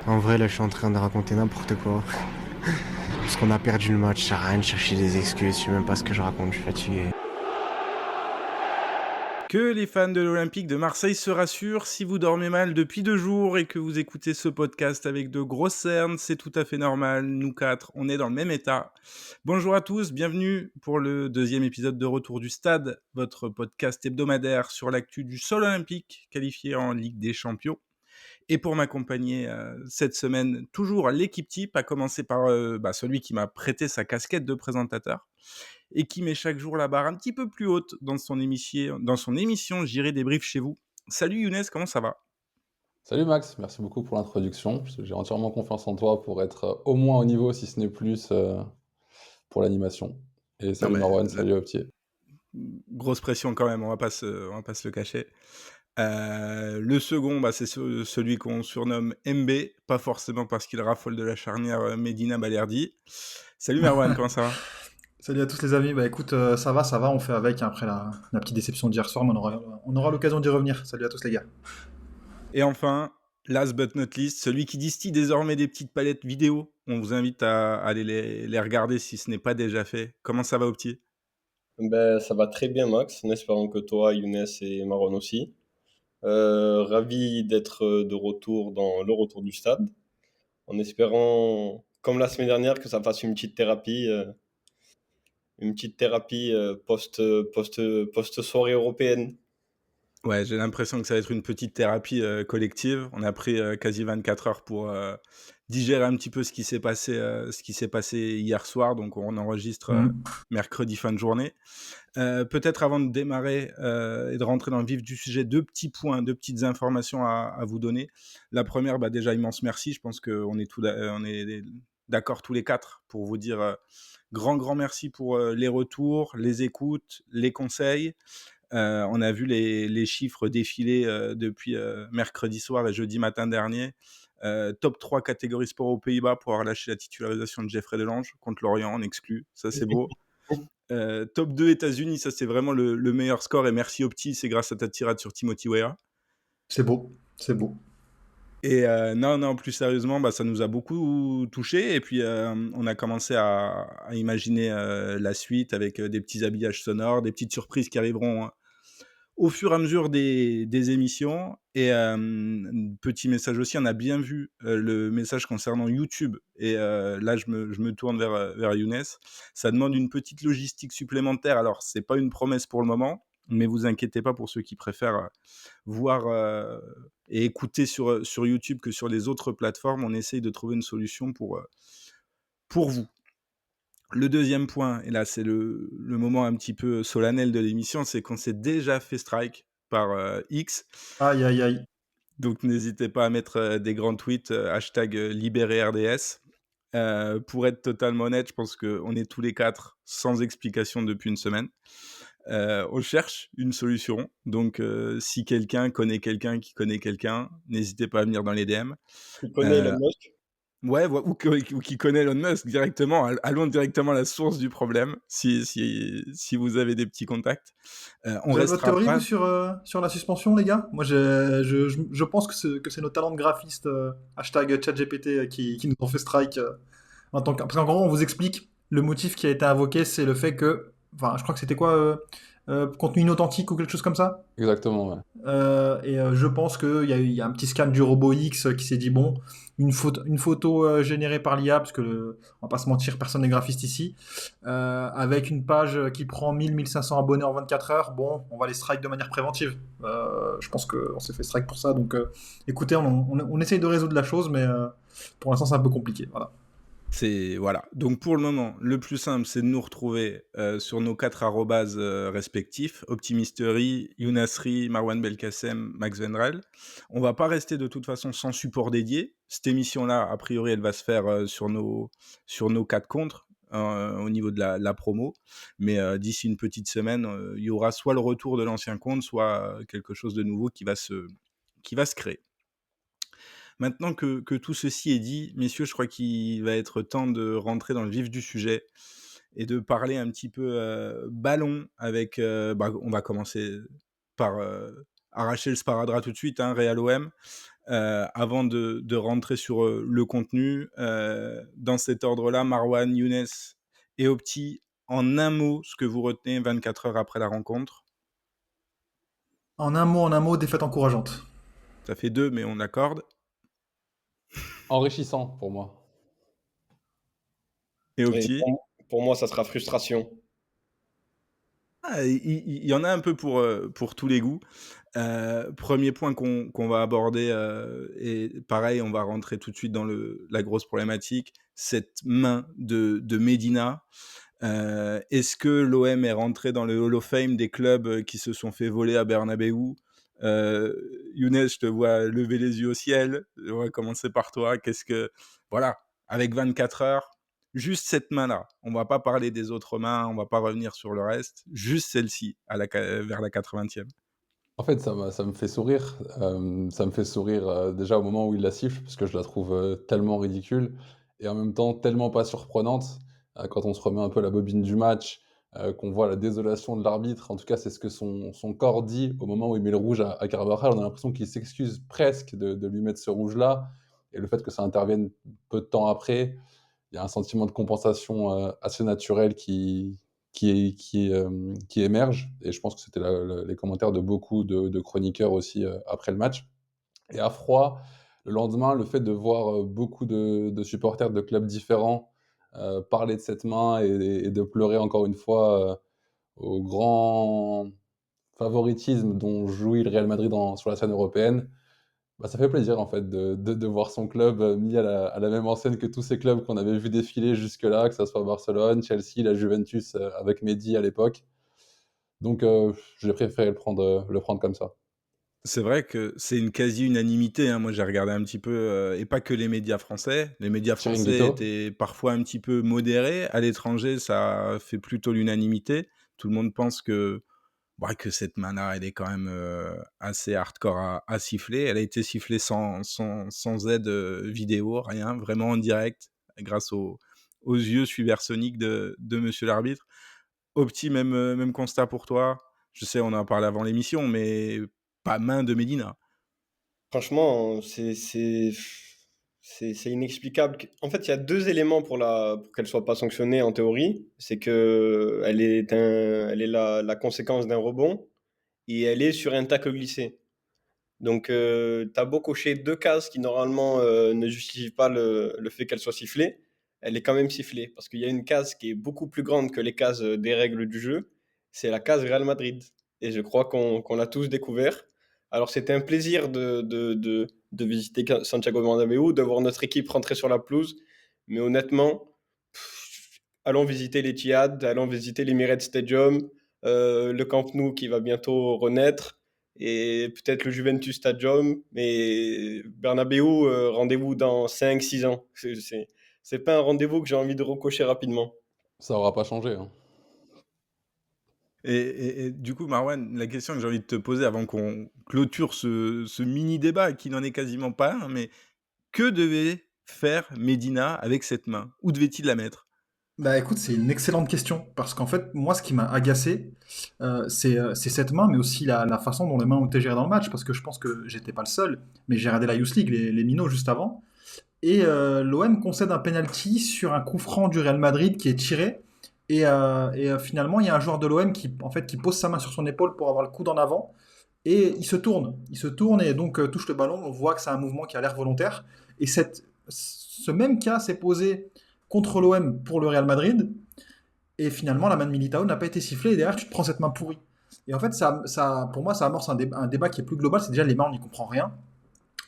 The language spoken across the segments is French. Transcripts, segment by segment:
En vrai, là, je suis en train de raconter n'importe quoi. Parce qu'on a perdu le match, ça sert à rien de chercher des excuses, je sais même pas ce que je raconte, je suis fatigué. Que les fans de l'Olympique de Marseille se rassurent, si vous dormez mal depuis 2 jours et que vous écoutez ce podcast avec de grosses cernes, c'est tout à fait normal. Nous 4, on est dans le même état. Bonjour à tous, bienvenue pour le deuxième épisode de Retour du Stade, votre podcast hebdomadaire sur l'actu du sol olympique, qualifié en Ligue des Champions. Et pour m'accompagner cette semaine, toujours l'équipe type, à commencer par celui qui m'a prêté sa casquette de présentateur et qui met chaque jour la barre un petit peu plus haute dans son émission J'irai débrief chez vous. Salut Younes, comment ça va? Salut Max, merci beaucoup pour l'introduction. J'ai entièrement confiance en toi pour être au moins au niveau, si ce n'est plus, pour l'animation. Et Non salut mais Marwan, la salut Optier. grosse pression quand même, on va pas se le cacher. Le second, c'est celui qu'on surnomme MB, pas forcément parce qu'il raffole de la charnière Medina-Balerdi. Salut Merwan, comment ça va? Salut à tous les amis, bah écoute, ça va, on fait avec hein, après la petite déception d'hier soir, mais on aura l'occasion d'y revenir. Salut à tous les gars. Et enfin, last but not least, celui qui distille désormais des petites palettes vidéo. On vous invite à aller les regarder si ce n'est pas déjà fait. Comment ça va au petit? Ben, ça va très bien, Max, en espérant que toi, Younes et Maron aussi. Ravi d'être de retour dans le retour du stade, en espérant, comme la semaine dernière, que ça fasse une petite thérapie post soirée européenne. Ouais, j'ai l'impression que ça va être une petite thérapie collective. On a pris quasi 24 heures pour digérer un petit peu ce qui s'est passé hier soir. Donc on enregistre Mhm. mercredi fin de journée. Peut-être avant de démarrer et de rentrer dans le vif du sujet, deux petits points, deux petites informations à vous donner. La première, déjà immense merci. Je pense qu'on est on est d'accord tous les quatre pour vous dire grand merci pour les retours, les écoutes, les conseils. On a vu les chiffres défiler depuis mercredi soir et jeudi matin dernier. Top 3 catégorie sport aux Pays-Bas pour avoir lâché la titularisation de Jeffrey Delange contre Lorient en exclu. Ça, c'est beau. Top 2 États-Unis, ça c'est vraiment le meilleur score et merci Opti, c'est grâce à ta tirade sur Timothy Weah. C'est beau, c'est beau. Et non, plus sérieusement, ça nous a beaucoup touché et puis on a commencé à imaginer la suite avec des petits habillages sonores, des petites surprises qui arriveront au fur et à mesure des émissions. Et petit message aussi, on a bien vu le message concernant YouTube. Et là, je me tourne vers Younes. Ça demande une petite logistique supplémentaire. Alors, c'est pas une promesse pour le moment, mais vous inquiétez pas pour ceux qui préfèrent voir et écouter sur YouTube que sur les autres plateformes. On essaye de trouver une solution pour vous. Le deuxième point, et là c'est le moment un petit peu solennel de l'émission, c'est qu'on s'est déjà fait strike par X. Aïe, aïe, aïe. Donc n'hésitez pas à mettre des grands tweets, hashtag libéré RDS. Pour être totalement honnête, je pense qu'on est tous les quatre sans explication depuis une semaine. On cherche une solution. Donc si quelqu'un connaît quelqu'un qui connaît quelqu'un, n'hésitez pas à venir dans les DM. Tu connais Elon Euh, Musk? Ouais, ou qui connaît Elon Musk directement. Allons directement à la source du problème, si vous avez des petits contacts. On Vous avez votre restera théorie, vous, pas. sur la suspension, les gars? Moi, je pense que c'est nos talents de graphiste, hashtag ChatGPT, qui nous ont fait strike. Parce qu'en gros, on vous explique, le motif qui a été invoqué, c'est le fait que... Enfin, je crois que c'était quoi contenu inauthentique ou quelque chose comme ça? Exactement, ouais. Je pense qu'il y a un petit scan du robot X qui s'est dit bon, une photo générée par l'IA, parce que on va pas se mentir, personne n'est graphiste ici, avec une page qui prend 1000-1500 abonnés en 24 heures, bon, on va les strike de manière préventive. Je pense qu'on s'est fait strike pour ça, donc écoutez, on essaye de résoudre la chose, mais pour l'instant c'est un peu compliqué. Voilà. C'est voilà. Donc pour le moment, le plus simple, c'est de nous retrouver sur nos 4 arrobases respectifs, Optimistery, Younasri, Marwan Belkacem, Max Vendrel. On va pas rester de toute façon sans support dédié. Cette émission-là, a priori, elle va se faire sur nos 4 comptes au niveau de la promo. Mais d'ici une petite semaine, il y aura soit le retour de l'ancien compte, soit quelque chose de nouveau qui va se créer. Maintenant que tout ceci est dit, messieurs, je crois qu'il va être temps de rentrer dans le vif du sujet et de parler un petit peu ballon avec... on va commencer par arracher le sparadrap tout de suite, hein, Real OM. Avant de rentrer sur le contenu, dans cet ordre-là, Marwan, Younes et Opti, en un mot, ce que vous retenez 24 heures après la rencontre. En un mot, défaite encourageante. Ça fait 2, mais on accorde. Enrichissant pour moi. Et Et Opti. pour moi, ça sera frustration. Il y en a un peu pour tous les goûts. Premier point qu'on va aborder, et pareil, on va rentrer tout de suite dans la grosse problématique, cette main de Medina. Est-ce que l'OM est rentré dans le Hall of Fame des clubs qui se sont fait voler à Bernabeu? Younes, je te vois lever les yeux au ciel. On va commencer par toi. Voilà, avec 24 heures, juste cette main-là. On va pas parler des autres mains, on va pas revenir sur le reste. Juste celle-ci, vers la 80e. En fait, ça me fait sourire. Ça me fait sourire déjà au moment où il la siffle, parce que je la trouve tellement ridicule et en même temps tellement pas surprenante. Quand on se remet un peu la bobine du match, qu'on voit la désolation de l'arbitre, en tout cas, c'est ce que son corps dit au moment où il met le rouge à Carvajal. On a l'impression qu'il s'excuse presque de lui mettre ce rouge-là. Et le fait que ça intervienne peu de temps après, il y a un sentiment de compensation assez naturel qui émerge. Et je pense que c'était les commentaires de beaucoup de chroniqueurs aussi après le match. Et à froid, le lendemain, le fait de voir beaucoup de supporters de clubs différents parler de cette main et de pleurer encore une fois au grand favoritisme dont jouit le Real Madrid sur la scène européenne, bah, ça fait plaisir en fait de voir son club mis à la même enseigne que tous ces clubs qu'on avait vu défiler jusque-là, que ce soit Barcelone, Chelsea, la Juventus avec Messi à l'époque. Donc j'ai préféré le prendre comme ça. C'est vrai que c'est une quasi-unanimité, hein. Moi, j'ai regardé un petit peu, et pas que les médias français. Les médias français Chiringuito. étaient parfois un petit peu modérés. À l'étranger, ça fait plutôt l'unanimité. Tout le monde pense que cette main-là, elle est quand même assez hardcore à siffler. Elle a été sifflée sans aide vidéo, rien, vraiment en direct, grâce aux yeux suiversoniques de monsieur l'arbitre. Opti, même constat pour toi. Je sais, on en a parlé avant l'émission, mais pas main de Medina. Franchement, c'est inexplicable. En fait, il y a deux éléments pour qu'elle soit pas sanctionnée en théorie. C'est que elle est la conséquence d'un rebond et elle est sur un tacle glissé. Donc, tu as beau cocher deux cases qui normalement ne justifient pas le fait qu'elle soit sifflée, elle est quand même sifflée parce qu'il y a une case qui est beaucoup plus grande que les cases des règles du jeu. C'est la case Real Madrid. Et je crois qu'on l'a tous découvert. Alors, c'était un plaisir de visiter Santiago Bernabéu, de voir notre équipe rentrer sur la pelouse. Mais honnêtement, allons visiter l'Etihad, allons visiter l'Emirates Stadium, le Camp Nou qui va bientôt renaître, et peut-être le Juventus Stadium. Mais Bernabéu, rendez-vous dans 5-6 ans. C'est pas un rendez-vous que j'ai envie de recocher rapidement. Ça aura pas changé, hein. Et du coup, Marwan, la question que j'ai envie de te poser avant qu'on clôture ce mini-débat, qui n'en est quasiment pas un, mais que devait faire Medina avec cette main? Où devait-il la mettre? Bah écoute, c'est une excellente question, parce qu'en fait, moi, ce qui m'a agacé, c'est cette main, mais aussi la façon dont les mains ont été gérées dans le match, parce que je pense que j'étais pas le seul, mais j'ai regardé la Youth League, les minots juste avant, et l'OM concède un penalty sur un coup franc du Real Madrid qui est tiré, et finalement, il y a un joueur de l'OM qui pose sa main sur son épaule pour avoir le coude en avant, et il se tourne et donc touche le ballon, on voit que c'est un mouvement qui a l'air volontaire, et ce même cas s'est posé contre l'OM pour le Real Madrid, et finalement la main de Militao n'a pas été sifflée, et derrière tu te prends cette main pourrie. Et en fait, pour moi, ça amorce un débat qui est plus global, c'est déjà les mains, on n'y comprend rien,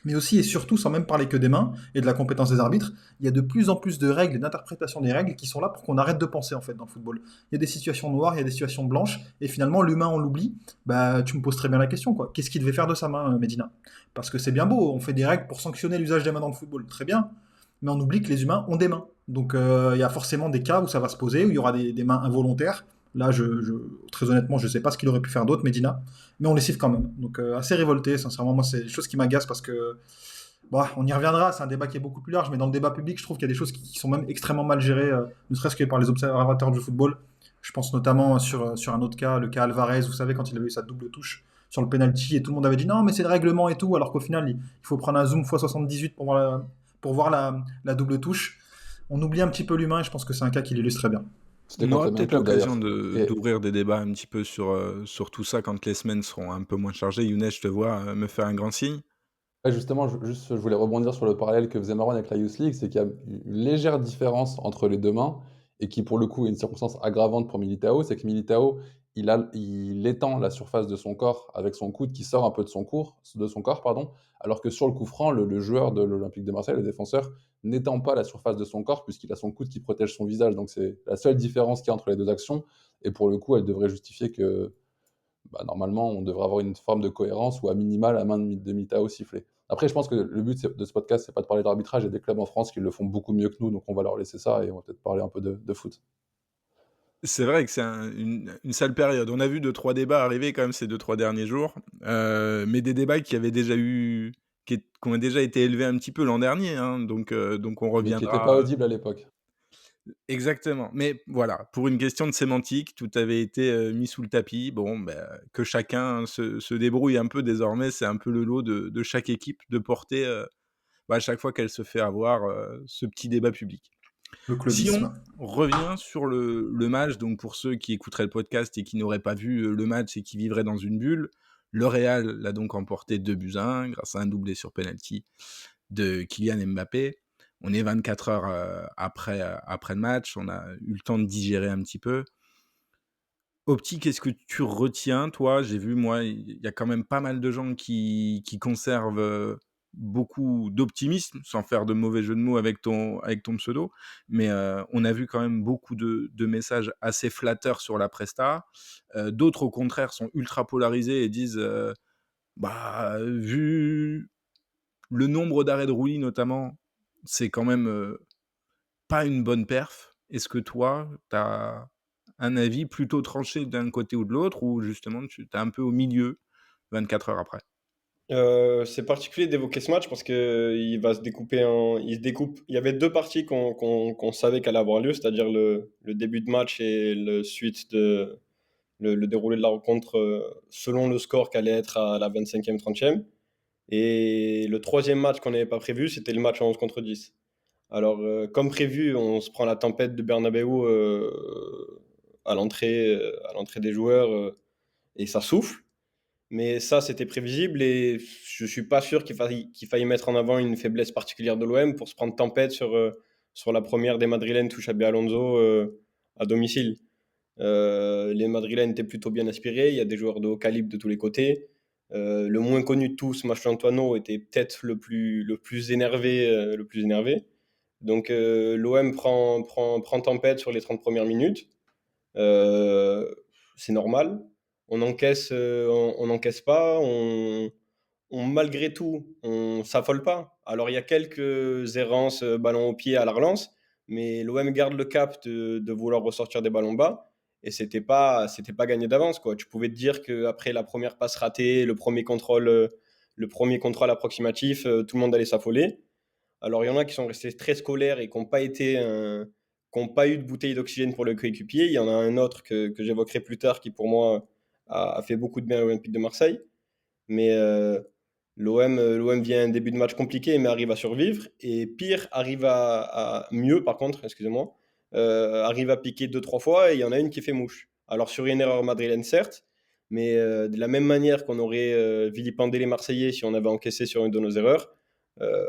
mais aussi et surtout, sans même parler que des mains et de la compétence des arbitres, il y a de plus en plus de règles et d'interprétation des règles qui sont là pour qu'on arrête de penser en fait dans le football. Il y a des situations noires, il y a des situations blanches, et finalement l'humain on l'oublie. Bah, tu me poses très bien la question, quoi. Qu'est-ce qu'il devait faire de sa main, Medina? Parce que c'est bien beau, on fait des règles pour sanctionner l'usage des mains dans le football, très bien, mais on oublie que les humains ont des mains. Donc il y a forcément des cas où ça va se poser, où il y aura des mains involontaires. Là, très honnêtement, je ne sais pas ce qu'il aurait pu faire d'autre, Medina, mais on les siffle quand même. Donc assez révolté, sincèrement, moi c'est des choses qui m'agacent parce que bon, on y reviendra, c'est un débat qui est beaucoup plus large, mais dans le débat public, je trouve qu'il y a des choses qui sont même extrêmement mal gérées, ne serait-ce que par les observateurs du football. Je pense notamment sur un autre cas, le cas Alvarez, vous savez, quand il avait eu sa double touche sur le penalty et tout le monde avait dit non, mais c'est le règlement et tout, alors qu'au final, il faut prendre un zoom x78 pour voir la double touche. On oublie un petit peu l'humain et je pense que c'est un cas qui l'illustre très bien. C'était On contre aura le même peut-être club l'occasion d'ailleurs. Et d'ouvrir des débats un petit peu sur tout ça quand les semaines seront un peu moins chargées. Younes, je te vois me faire un grand signe. ouais, justement, je voulais rebondir sur le parallèle que faisait Marwan avec la Youth League, c'est qu'il y a une légère différence entre les deux mains, et qui pour le coup est une circonstance aggravante pour Militao, c'est que Militao, il étend la surface de son corps avec son coude qui sort un peu de son corps, pardon, alors que sur le coup franc, le joueur de l'Olympique de Marseille, le défenseur, n'étend pas la surface de son corps puisqu'il a son coude qui protège son visage. Donc c'est la seule différence qu'il y a entre les deux actions, et pour le coup, elle devrait justifier que bah, normalement, on devrait avoir une forme de cohérence ou à minima la main de Militao sifflée. Après, je pense que le but de ce podcast, c'est pas de parler d'arbitrage. Il y a des clubs en France qui le font beaucoup mieux que nous, donc on va leur laisser ça et on va peut-être parler un peu de foot. C'est vrai que c'est une sale période. On a vu 2-3 débats arriver quand même ces 2-3 derniers jours, mais des débats qui ont déjà été élevés un petit peu l'an dernier, hein, donc on Mais qui n'était pas reviendra. audible à l'époque. Exactement. Mais voilà, pour une question de sémantique, tout avait été mis sous le tapis. Bon, que chacun se débrouille un peu désormais. C'est un peu le lot de chaque équipe de porter à chaque fois qu'elle se fait avoir ce petit débat public. Le Si on clubisme. revient sur le match, donc pour ceux qui écouteraient le podcast et qui n'auraient pas vu le match et qui vivraient dans une bulle, le Real l'a donc emporté 2-1 grâce à un doublé sur penalty de Kylian Mbappé. On est 24 heures après le match, on a eu le temps de digérer un petit peu. Opti, qu'est-ce que tu retiens, toi? J'ai vu, moi, il y a quand même pas mal de gens qui conservent beaucoup d'optimisme, sans faire de mauvais jeu de mots avec ton pseudo, mais on a vu quand même beaucoup de messages assez flatteurs sur la presta. D'autres, au contraire, sont ultra polarisés et disent vu le nombre d'arrêts de Rulli, notamment, c'est quand même pas une bonne perf. Est-ce que toi, tu as un avis plutôt tranché d'un côté ou de l'autre, ou justement tu es un peu au milieu 24 heures après? C'est particulier d'évoquer ce match parce que il se découpe. Il y avait deux parties qu'on savait qu'elle allait avoir lieu, c'est-à-dire le début de match et le déroulé de la rencontre selon le score qu'allait être à la 25e, 30e. Et le troisième match qu'on n'avait pas prévu, c'était le match en 11 contre 10. Alors, comme prévu, on se prend la tempête de Bernabeu à l'entrée des joueurs et ça souffle. Mais ça, c'était prévisible et je suis pas sûr qu'il faille mettre en avant une faiblesse particulière de l'OM pour se prendre tempête sur la première des Madrilènes touche à Alonso à domicile. Les Madrilènes étaient plutôt bien inspirés, il y a des joueurs de haut calibre de tous les côtés. Le moins connu de tous, Antoine, était peut-être le plus énervé. Le plus énervé. Donc l'OM prend tempête sur les 30 premières minutes. Euh, c'est normal. On n'encaisse pas. Malgré tout, on s'affole pas. Alors il y a quelques errances, ballon au pied à la relance, mais l'OM garde le cap de vouloir ressortir des ballons bas. Et c'était pas gagné d'avance, quoi. Tu pouvais te dire qu'après la première passe ratée, le premier contrôle approximatif, tout le monde allait s'affoler. Alors, il y en a qui sont restés très scolaires et qui n'ont pas eu de bouteille d'oxygène pour le coéquipier. Il y en a un autre que j'évoquerai plus tard qui, pour moi, a fait beaucoup de bien à l'Olympique de Marseille. Mais l'OM vient un début de match compliqué, mais arrive à survivre. Et pire, arrive mieux, par contre, excusez-moi, arrive à piquer deux, trois fois et il y en a une qui fait mouche. Alors, sur une erreur madrilène, certes, mais de la même manière qu'on aurait vilipendé les Marseillais si on avait encaissé sur une de nos erreurs, euh,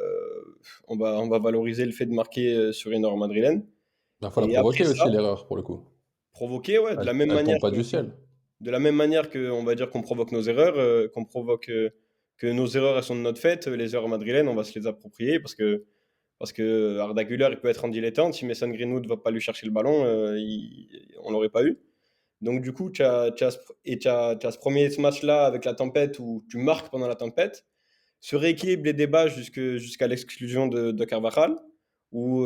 on va valoriser le fait de marquer sur une erreur madrilène. Il faut la Et après provoquer ça, aussi, l'erreur, pour le coup. provoquer, ouais, Elle tombe pas du ciel. de la même manière que, on va dire qu'on provoque nos erreurs, que nos erreurs elles sont de notre fait, les erreurs madrilènes, on va se les approprier parce que Arda Güler, il peut être en dilettante. Si Mason Greenwood ne va pas lui chercher le ballon, on l'aurait pas eu. Donc du coup, t'as ce premier match-là avec la tempête où tu marques pendant la tempête, se rééquilibre les débats jusqu'à l'exclusion de Carvajal, où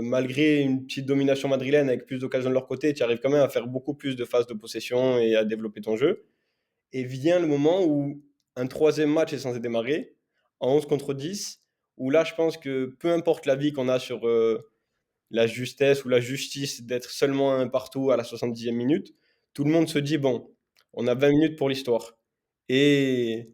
malgré une petite domination madrilène avec plus d'occasions de leur côté, tu arrives quand même à faire beaucoup plus de phases de possession et à développer ton jeu. Et vient le moment où un troisième match est censé démarrer, en 11 contre 10, où là, je pense que peu importe l'avis qu'on a sur la justesse ou la justice d'être seulement un partout à la 70e minute, tout le monde se dit, bon, on a 20 minutes pour l'histoire. Et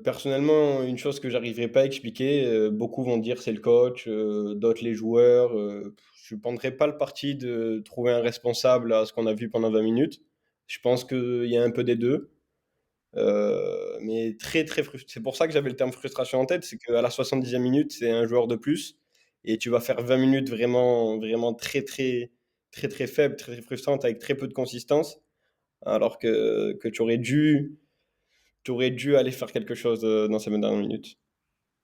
personnellement, une chose que j'arriverai pas à expliquer, beaucoup vont dire c'est le coach, d'autres les joueurs, je prendrai pas le parti de trouver un responsable à ce qu'on a vu pendant 20 minutes. Je pense qu'il y a un peu des 2. Mais très, très c'est pour ça que j'avais le terme frustration en tête, c'est qu'à la 70e minute, c'est un joueur de plus et tu vas faire 20 minutes vraiment vraiment très, très, très, très faibles, très, très frustrantes avec très peu de consistance, alors que tu aurais dû aller faire quelque chose, dans ces 20 dernières minutes.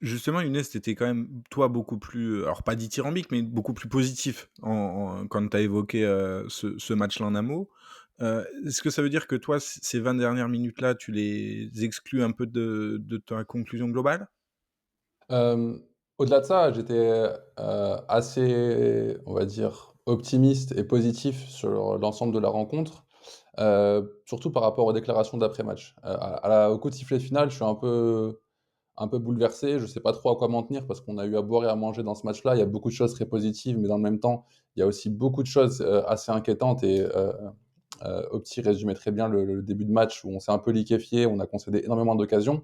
Justement, Younes, tu quand même, toi, beaucoup plus, alors pas dithyrambique, mais beaucoup plus positif quand tu as évoqué ce match-là en amont. Est-ce que ça veut dire que toi, ces 20 dernières minutes-là, tu les exclus un peu de ta conclusion globale? Hem, Au-delà de ça, j'étais, assez, on va dire, optimiste et positif sur l'ensemble de la rencontre, surtout par rapport aux déclarations d'après-match. Au coup de sifflet final, je suis un peu bouleversé, je sais pas trop à quoi m'en tenir parce qu'on a eu à boire et à manger dans ce match-là. Il y a beaucoup de choses très positives, mais dans le même temps, il y a aussi beaucoup de choses, assez inquiétantes et Opti résumait très bien le début de match où on s'est un peu liquéfié, on a concédé énormément d'occasions.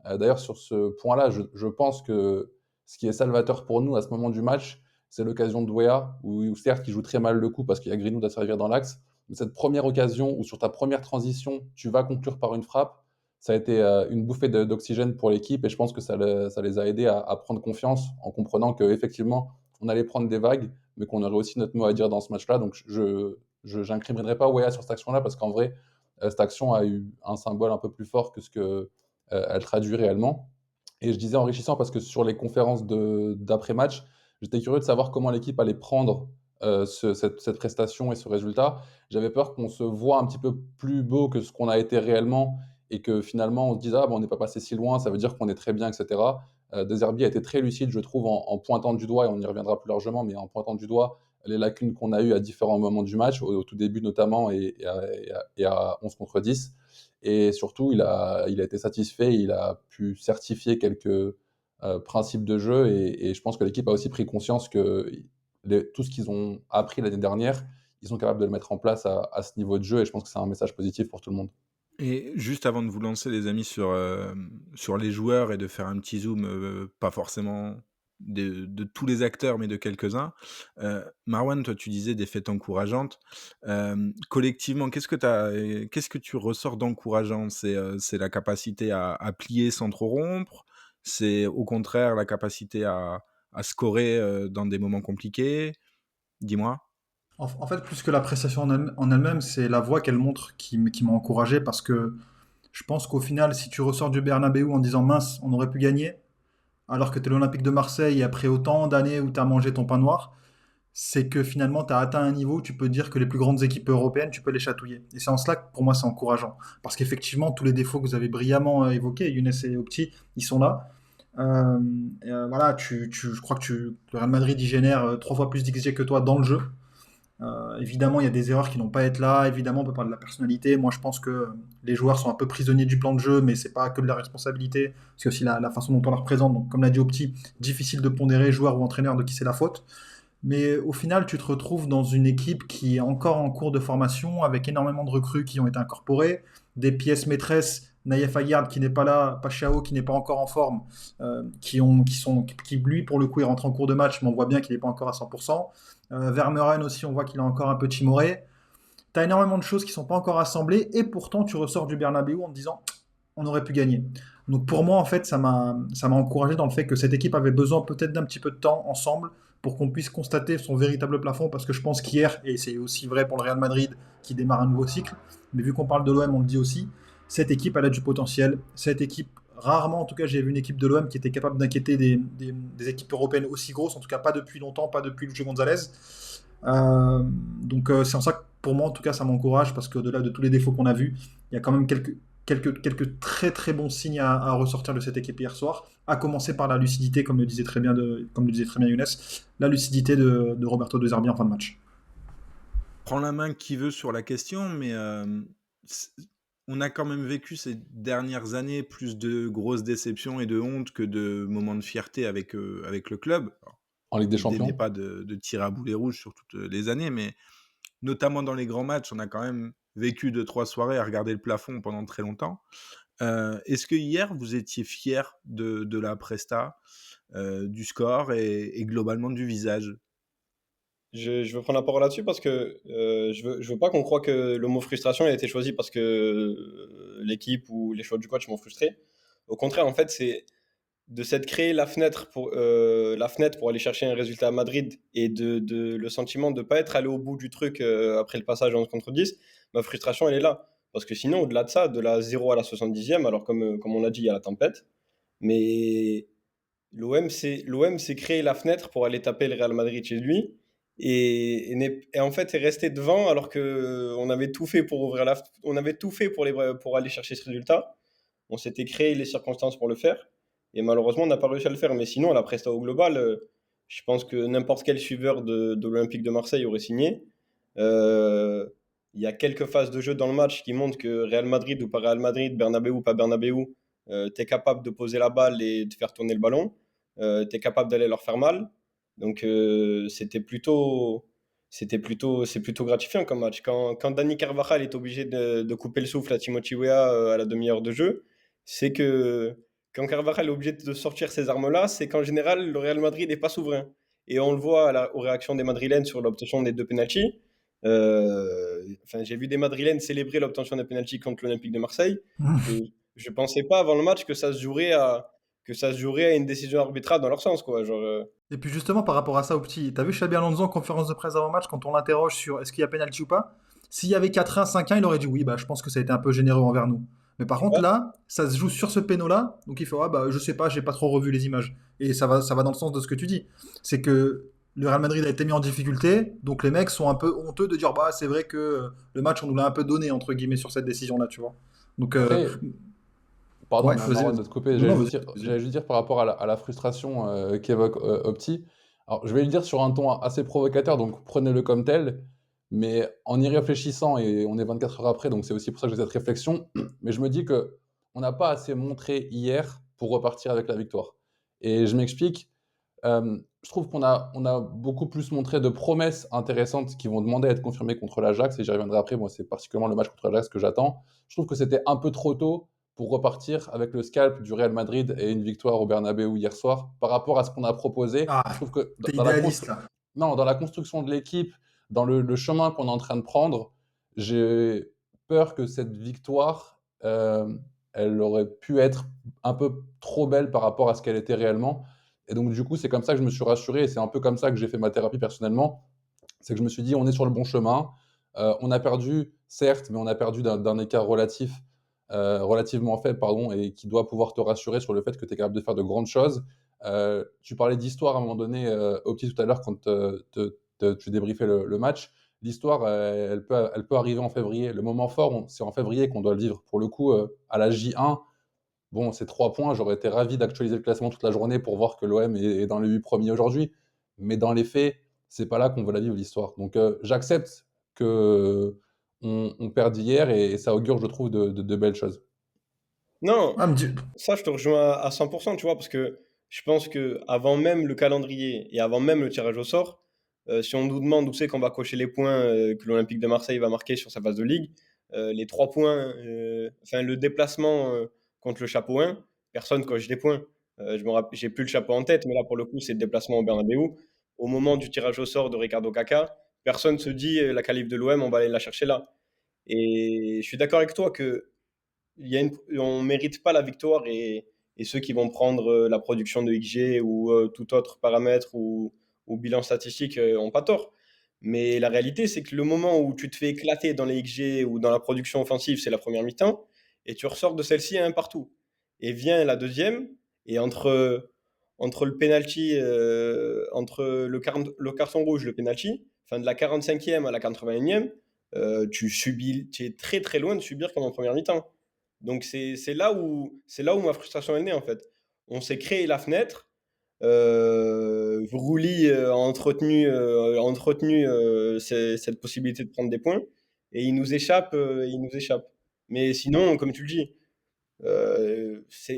D'ailleurs, sur ce point-là, je pense que ce qui est salvateur pour nous à ce moment du match, c'est l'occasion de Douéa, où certes, il joue très mal le coup parce qu'il y a Greenwood à servir dans l'axe, mais cette première occasion où sur ta première transition, tu vas conclure par une frappe, ça a été une bouffée d'oxygène pour l'équipe et je pense que ça les a aidés à prendre confiance en comprenant qu'effectivement, on allait prendre des vagues, mais qu'on aurait aussi notre mot à dire dans ce match-là. Donc, je n'incriminerai pas Weah sur cette action-là parce qu'en vrai, cette action a eu un symbole un peu plus fort que ce que elle traduit réellement. Et je disais enrichissant parce que sur les conférences d'après-match, j'étais curieux de savoir comment l'équipe allait prendre cette prestation et ce résultat. J'avais peur qu'on se voit un petit peu plus beau que ce qu'on a été réellement et que finalement on se dise ah bon, on n'est pas passé si loin, ça veut dire qu'on est très bien, etc. De Zerbi a été très lucide, je trouve, en pointant du doigt, et on y reviendra plus largement, mais en pointant du doigt les lacunes qu'on a eues à différents moments du match, au tout début notamment, et à 11 contre 10. Et surtout, il a été satisfait, il a pu certifier quelques principes de jeu, et je pense que l'équipe a aussi pris conscience que tout ce qu'ils ont appris l'année dernière, ils sont capables de le mettre en place à ce niveau de jeu, et je pense que c'est un message positif pour tout le monde. Et juste avant de vous lancer, les amis, sur les joueurs et de faire un petit zoom, pas forcément de tous les acteurs, mais de quelques-uns. Marwan, toi, tu disais des fêtes encourageantes. Collectivement, qu'est-ce que tu ressors d'encourageant? C'est la capacité à plier sans trop rompre? C'est au contraire la capacité à scorer, dans des moments compliqués? Dis-moi. En fait, plus que la prestation en elle-même, c'est la voix qu'elle montre qui m'a encouragé parce que je pense qu'au final, si tu ressors du Bernabéu en disant mince, on aurait pu gagner, alors que tu es l'Olympique de Marseille et après autant d'années où tu as mangé ton pain noir, c'est que finalement tu as atteint un niveau où tu peux dire que les plus grandes équipes européennes, tu peux les chatouiller. Et c'est en cela que pour moi c'est encourageant. Parce qu'effectivement, tous les défauts que vous avez brillamment évoqués, Younes et Opti, ils sont là. Euh, voilà, je crois que le Real Madrid il génère 3 fois plus d'XG que toi dans le jeu. Évidemment, il y a des erreurs qui n'ont pas à être là. Évidemment, on peut parler de la personnalité. Moi, je pense que les joueurs sont un peu prisonniers du plan de jeu, mais c'est pas que de la responsabilité. C'est aussi la façon dont on la représente. Donc, comme l'a dit Opti, difficile de pondérer joueur ou entraîneur de qui c'est la faute. Mais au final, tu te retrouves dans une équipe qui est encore en cours de formation, avec énormément de recrues qui ont été incorporées, des pièces maîtresses, Naïef Aguerd qui n'est pas là, Pachao qui n'est pas encore en forme, qui lui pour le coup il rentre en cours de match, mais on voit bien qu'il n'est pas encore à 100%. Vermeuren aussi, on voit qu'il est encore un peu timoré. Tu as énormément de choses qui ne sont pas encore assemblées, et pourtant tu ressors du Bernabéu en te disant on aurait pu gagner. Donc pour moi, en fait, ça m'a encouragé dans le fait que cette équipe avait besoin peut-être d'un petit peu de temps ensemble pour qu'on puisse constater son véritable plafond, parce que je pense qu'hier, et c'est aussi vrai pour le Real Madrid qui démarre un nouveau cycle, mais vu qu'on parle de l'OM, on le dit aussi, cette équipe, elle a du potentiel. Cette équipe, rarement en tout cas, j'ai vu une équipe de l'OM qui était capable d'inquiéter des équipes européennes aussi grosses, en tout cas pas depuis longtemps, pas depuis le jeu Gonzalez. Donc c'est en ça que pour moi, en tout cas, ça m'encourage, parce qu'au-delà de tous les défauts qu'on a vus, il y a quand même quelques très très bons signes à ressortir de cette équipe hier soir, à commencer par la lucidité, comme le disait très bien Younes, la lucidité de Roberto De Zerbi en fin de match. Prends la main qui veut sur la question, mais c- on a quand même vécu ces dernières années plus de grosses déceptions et de honte que de moments de fierté avec le club. Alors, En Ligue des l'idée n'est Champions? pas de tirer à boulet rouge sur toutes les années, mais notamment dans les grands matchs, on a quand même vécu 2-3 soirées à regarder le plafond pendant très longtemps. Est-ce que hier, vous étiez fiers de la presta, du score et globalement du visage? Je veux prendre la parole là-dessus parce que je veux pas qu'on croie que le mot frustration a été choisi parce que l'équipe ou les choix du coach m'ont frustré. Au contraire, en fait, c'est de s'être créé la fenêtre pour aller chercher un résultat à Madrid et le sentiment de ne pas être allé au bout du truc après le passage en 11 contre 10, ma frustration, elle est là. Parce que sinon, au-delà de ça, de la 0 à la 70e, alors comme on l'a dit, il y a la tempête, mais l'OM s'est créé la fenêtre pour aller taper le Real Madrid chez lui et en fait est resté devant alors que on avait tout fait pour on avait tout fait pour aller chercher ce résultat. On s'était créé les circonstances pour le faire et malheureusement on n'a pas réussi à le faire. Mais sinon, à la presta au global, je pense que n'importe quel suiveur de l'Olympique de Marseille aurait signé. Euh, Il y a quelques phases de jeu dans le match qui montrent que Real Madrid ou pas Real Madrid, Bernabeu ou pas Bernabeu, tu es capable de poser la balle et de faire tourner le ballon. Tu es capable d'aller leur faire mal. Donc c'est plutôt gratifiant comme match. Quand Dani Carvajal est obligé de couper le souffle à Timothy Weah à la demi-heure de jeu, c'est que quand Carvajal est obligé de sortir ces armes-là, c'est qu'en général, le Real Madrid n'est pas souverain. Et on le voit aux réactions des Madrilènes sur l'obtention des deux pénaltys. Enfin, j'ai vu des Madrilènes célébrer l'obtention des pénaltys contre l'Olympique de Marseille. Je ne pensais pas avant le match que ça se jouerait à une décision arbitrale dans leur sens, quoi. Genre, Et puis justement, par rapport à ça, au petit, t'as vu Xabi Alonso en conférence de presse avant match, quand on l'interroge sur est-ce qu'il y a pénalty ou pas? S'il y avait 4-1, 5-1, il aurait dit oui, bah je pense que ça a été un peu généreux envers nous. Mais par tu contre vois, là, ça se joue sur ce péno-là, donc il fait ah bah je sais pas, j'ai pas trop revu les images. Et ça va dans le sens de ce que tu dis. C'est que le Real Madrid a été mis en difficulté, donc les mecs sont un peu honteux de dire bah c'est vrai que le match on nous l'a un peu donné entre guillemets sur cette décision-là, tu vois. Donc Après, pardon, ouais, vas-y, Marwan, vas-y. de te couper, Non, non, vas-y, j'allais vas-y. juste dire par rapport à la frustration qu'évoque Opti. Alors, je vais le dire sur un ton assez provocateur, donc prenez-le comme tel, mais en y réfléchissant, et on est 24 heures après, donc c'est aussi pour ça que j'ai cette réflexion, mais je me dis que on n'a pas assez montré hier pour repartir avec la victoire. Et je m'explique, je trouve qu'on a beaucoup plus montré de promesses intéressantes qui vont demander à être confirmées contre l'Ajax, et j'y reviendrai après, moi c'est particulièrement le match contre l'Ajax que j'attends. Je trouve que c'était un peu trop tôt pour repartir avec le scalp du Real Madrid et une victoire au Bernabeu hier soir par rapport à ce qu'on a proposé. Je Ah, trouve que t'es idéaliste là. non, dans la construction de l'équipe, dans le chemin qu'on est en train de prendre, j'ai peur que cette victoire, elle aurait pu être un peu trop belle par rapport à ce qu'elle était réellement. Et donc, du coup, c'est comme ça que je me suis rassuré et c'est un peu comme ça que j'ai fait ma thérapie personnellement. C'est que je me suis dit, on est sur le bon chemin. On a perdu, certes, mais on a perdu d'un écart relativement faible, pardon, et qui doit pouvoir te rassurer sur le fait que tu es capable de faire de grandes choses. Tu parlais d'histoire à un moment donné, Opti, tout à l'heure, quand tu débriefais le match. L'histoire, elle peut arriver en février. Le moment fort, c'est en février qu'on doit le vivre. Pour le coup, à la J1, bon, c'est 3 points. J'aurais été ravi d'actualiser le classement toute la journée pour voir que l'OM est dans les 8 premiers aujourd'hui. Mais dans les faits, c'est pas là qu'on va la vivre, l'histoire. Donc, j'accepte que on perde hier et ça augure, je trouve, de belles choses. non, Ah, me dis- ça, je te rejoins à 100%, tu vois, parce que je pense que avant même le calendrier et avant même le tirage au sort, si on nous demande où c'est qu'on va cocher les points que l'Olympique de Marseille va marquer sur sa phase de ligue, les 3 points, enfin le déplacement contre le chapeau 1, personne coche des points. J'ai plus le chapeau en tête, mais là pour le coup c'est le déplacement au Bernabeu. Au moment du tirage au sort de Ricardo Caca, personne se dit la qualif de l'OM, on va aller la chercher là. Et je suis d'accord avec toi que on ne mérite pas la victoire et ceux qui vont prendre la production de XG ou tout autre paramètre ou bilan statistique n'ont pas tort. Mais la réalité, c'est que le moment où tu te fais éclater dans les XG ou dans la production offensive, c'est la première mi-temps, et tu ressors de celle-ci à un partout. Et vient la deuxième, et entre le penalty, entre le carton rouge, le penalty, enfin de la 45e à la 81e, tu es très très loin de subir comme en première mi-temps. Donc c'est là où ma frustration est née en fait. On s'est créé la fenêtre. Rouli a entretenu cette possibilité de prendre des points et il nous échappe. Mais sinon, comme tu le dis,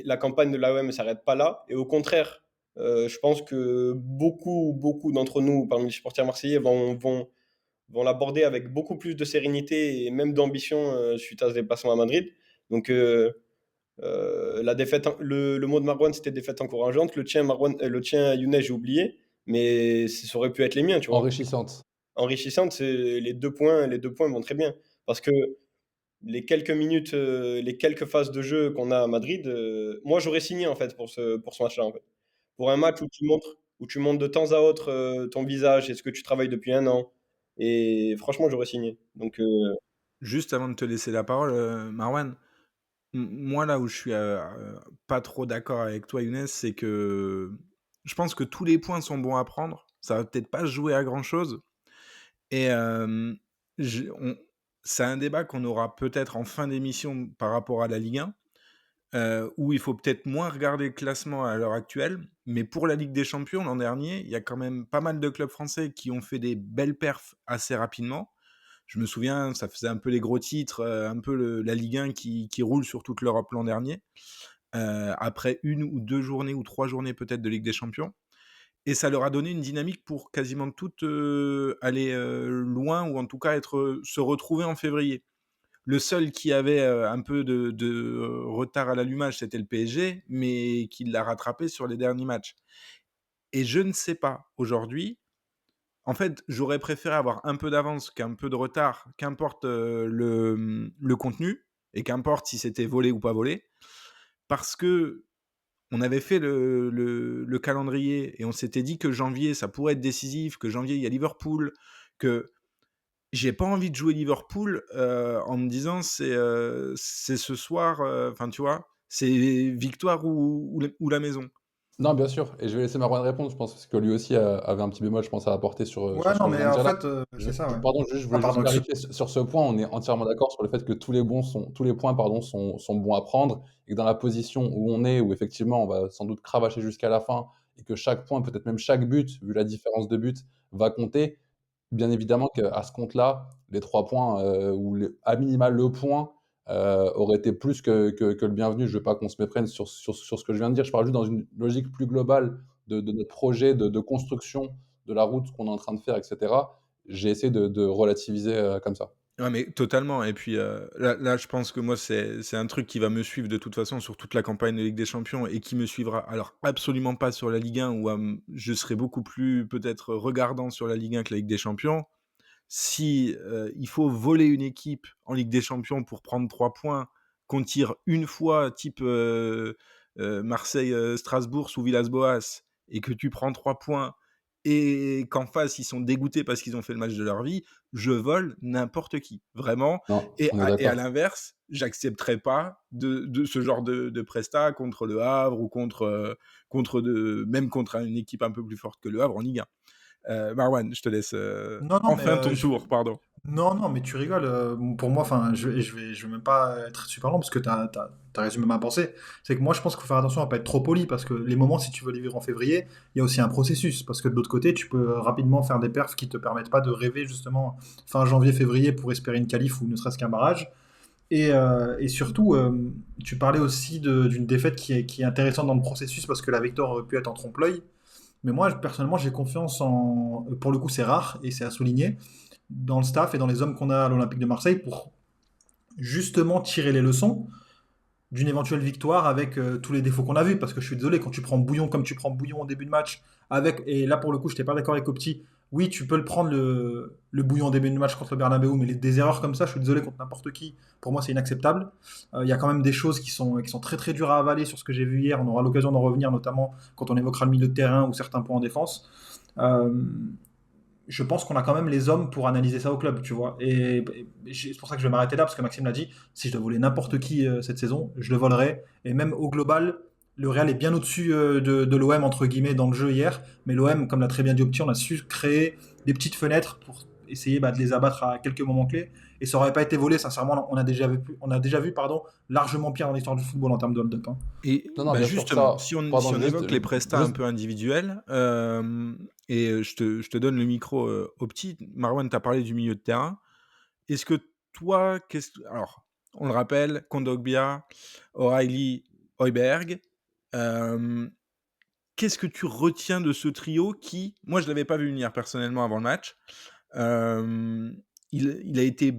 la campagne de l'AOM ne s'arrête pas là. Et au contraire, je pense que beaucoup, beaucoup d'entre nous, parmi les supporters marseillais, vont vont l'aborder avec beaucoup plus de sérénité et même d'ambition suite à ce déplacement à Madrid. Donc, la défaite, le mot de Marwan, c'était défaite encourageante. Le tien, Younes, j'ai oublié, mais ça aurait pu être les miens, tu vois. Enrichissante. Enrichissante, c'est les deux points vont très bien. Parce que les quelques minutes, les quelques phases de jeu qu'on a à Madrid, moi j'aurais signé en fait pour ce match-là en fait. Pour un match où tu montres de temps à autre ton visage et ce que tu travailles depuis un an. Et franchement, j'aurais signé. Donc, Juste avant de te laisser la parole, Marwan, moi là où je suis pas trop d'accord avec toi, Younes, c'est que je pense que tous les points sont bons à prendre. Ça va peut-être pas se jouer à grand-chose. Et c'est un débat qu'on aura peut-être en fin d'émission par rapport à la Ligue 1, où il faut peut-être moins regarder le classement à l'heure actuelle. Mais pour la Ligue des Champions, l'an dernier, il y a quand même pas mal de clubs français qui ont fait des belles perfs assez rapidement. Je me souviens, ça faisait un peu les gros titres, un peu la Ligue 1 qui roule sur toute l'Europe l'an dernier, après 1 ou 2 journées ou 3 journées peut-être de Ligue des Champions. Et ça leur a donné une dynamique pour quasiment toutes aller loin, ou en tout cas se retrouver en février. Le seul qui avait un peu de retard à l'allumage, c'était le PSG, mais qui l'a rattrapé sur les derniers matchs. Et je ne sais pas, aujourd'hui, en fait, j'aurais préféré avoir un peu d'avance qu'un peu de retard, qu'importe le contenu, et qu'importe si c'était volé ou pas volé, parce que on avait fait le calendrier et on s'était dit que janvier, ça pourrait être décisif, que janvier, il y a Liverpool, que j'ai pas envie de jouer Liverpool en me disant c'est ce soir, enfin tu vois, c'est victoire ou la maison. Non, bien sûr, et je vais laisser Marouane répondre, je pense, parce que lui aussi avait un petit bémol, je pense, à apporter sur Ouais, ce non, qu'on vient mais de en dire là. fait, c'est ça, ouais. Pardon, je Ah, voulais juste pardon, clarifier sur ce point, on est entièrement d'accord sur le fait que tous les points, pardon, sont bons à prendre, et que dans la position où on est, où effectivement on va sans doute cravacher jusqu'à la fin, et que chaque point, peut-être même chaque but, vu la différence de but, va compter, bien évidemment qu'à ce compte-là, les 3 points, ou à minima le point, aurait été plus que le bienvenu. Je ne veux pas qu'on se méprenne sur ce que je viens de dire. Je parle juste dans une logique plus globale de notre projet de construction de la route qu'on est en train de faire, et cetera. J'ai essayé de relativiser, comme ça. Ouais, mais totalement. Et puis là, je pense que moi, c'est un truc qui va me suivre de toute façon sur toute la campagne de Ligue des Champions et qui me suivra. Alors, absolument pas sur la Ligue 1 où je serai beaucoup plus peut-être regardant sur la Ligue 1 que la Ligue des Champions. Si il faut voler une équipe en Ligue des Champions pour prendre 3 points, qu'on tire une fois, type Marseille-Strasbourg sous Villas-Boas, et que tu prends 3 points, et qu'en face, ils sont dégoûtés parce qu'ils ont fait le match de leur vie, je vole n'importe qui, vraiment. Non, Et on est à d'accord. l'inverse, j'accepterai pas de ce genre de presta contre le Havre ou même contre une équipe un peu plus forte que le Havre en Ligue 1. Marwan, je te laisse Non, non, mais enfin ton tour, pardon. non, non, mais tu rigoles. Pour moi, enfin, je vais même pas être super long parce que t'as résumé ma pensée. C'est que moi, je pense qu'il faut faire attention à pas être trop poli parce que les moments, si tu veux les vivre en février, il y a aussi un processus. Parce que de l'autre côté, tu peux rapidement faire des perfs qui te permettent pas de rêver justement fin janvier, février pour espérer une qualif ou ne serait-ce qu'un barrage. Et surtout, tu parlais aussi d'une défaite qui est intéressante dans le processus parce que la victoire aurait pu être en trompe-l'œil. Mais moi, personnellement, j'ai confiance en. Pour le coup, c'est rare et c'est à souligner dans le staff et dans les hommes qu'on a à l'Olympique de Marseille pour justement tirer les leçons d'une éventuelle victoire avec tous les défauts qu'on a vus. Parce que je suis désolé, quand tu prends bouillon comme tu prends bouillon au début de match, et là pour le coup, je n'étais pas d'accord avec Opti. Oui, tu peux le prendre le bouillon au début de match contre le Bernabeu, mais des erreurs comme ça, je suis désolé, contre n'importe qui, pour moi c'est inacceptable. Il y a quand même des choses qui sont très très dures à avaler sur ce que j'ai vu hier. On aura l'occasion d'en revenir, notamment quand on évoquera le milieu de terrain ou certains points en défense. Euh, je pense qu'on a quand même les hommes pour analyser ça au club, tu vois. Et c'est pour ça que je vais m'arrêter là, parce que Maxime l'a dit, si je dois voler n'importe qui cette saison, je le volerai. Et même au global, le Real est bien au-dessus de l'OM, entre guillemets, dans le jeu hier. Mais l'OM, comme l'a très bien dit Opti, on a su créer des petites fenêtres pour essayer de les abattre à quelques moments clés. Et ça n'aurait pas été volé, sincèrement, on a déjà vu largement pire dans l'histoire du football en termes de hold-up, hein. Et Non, non, bien sûr, justement, ça, si on, pardon, si on juste, évoque les prestats un peu individuels, et je te donne le micro au petit, Marwan, tu as parlé du milieu de terrain. Est-ce que toi, alors, on le rappelle, Kondogbia, O'Reilly, Højbjerg, euh, qu'est-ce que tu retiens de ce trio qui, moi je ne l'avais pas vu venir personnellement avant le match, Hem, il a été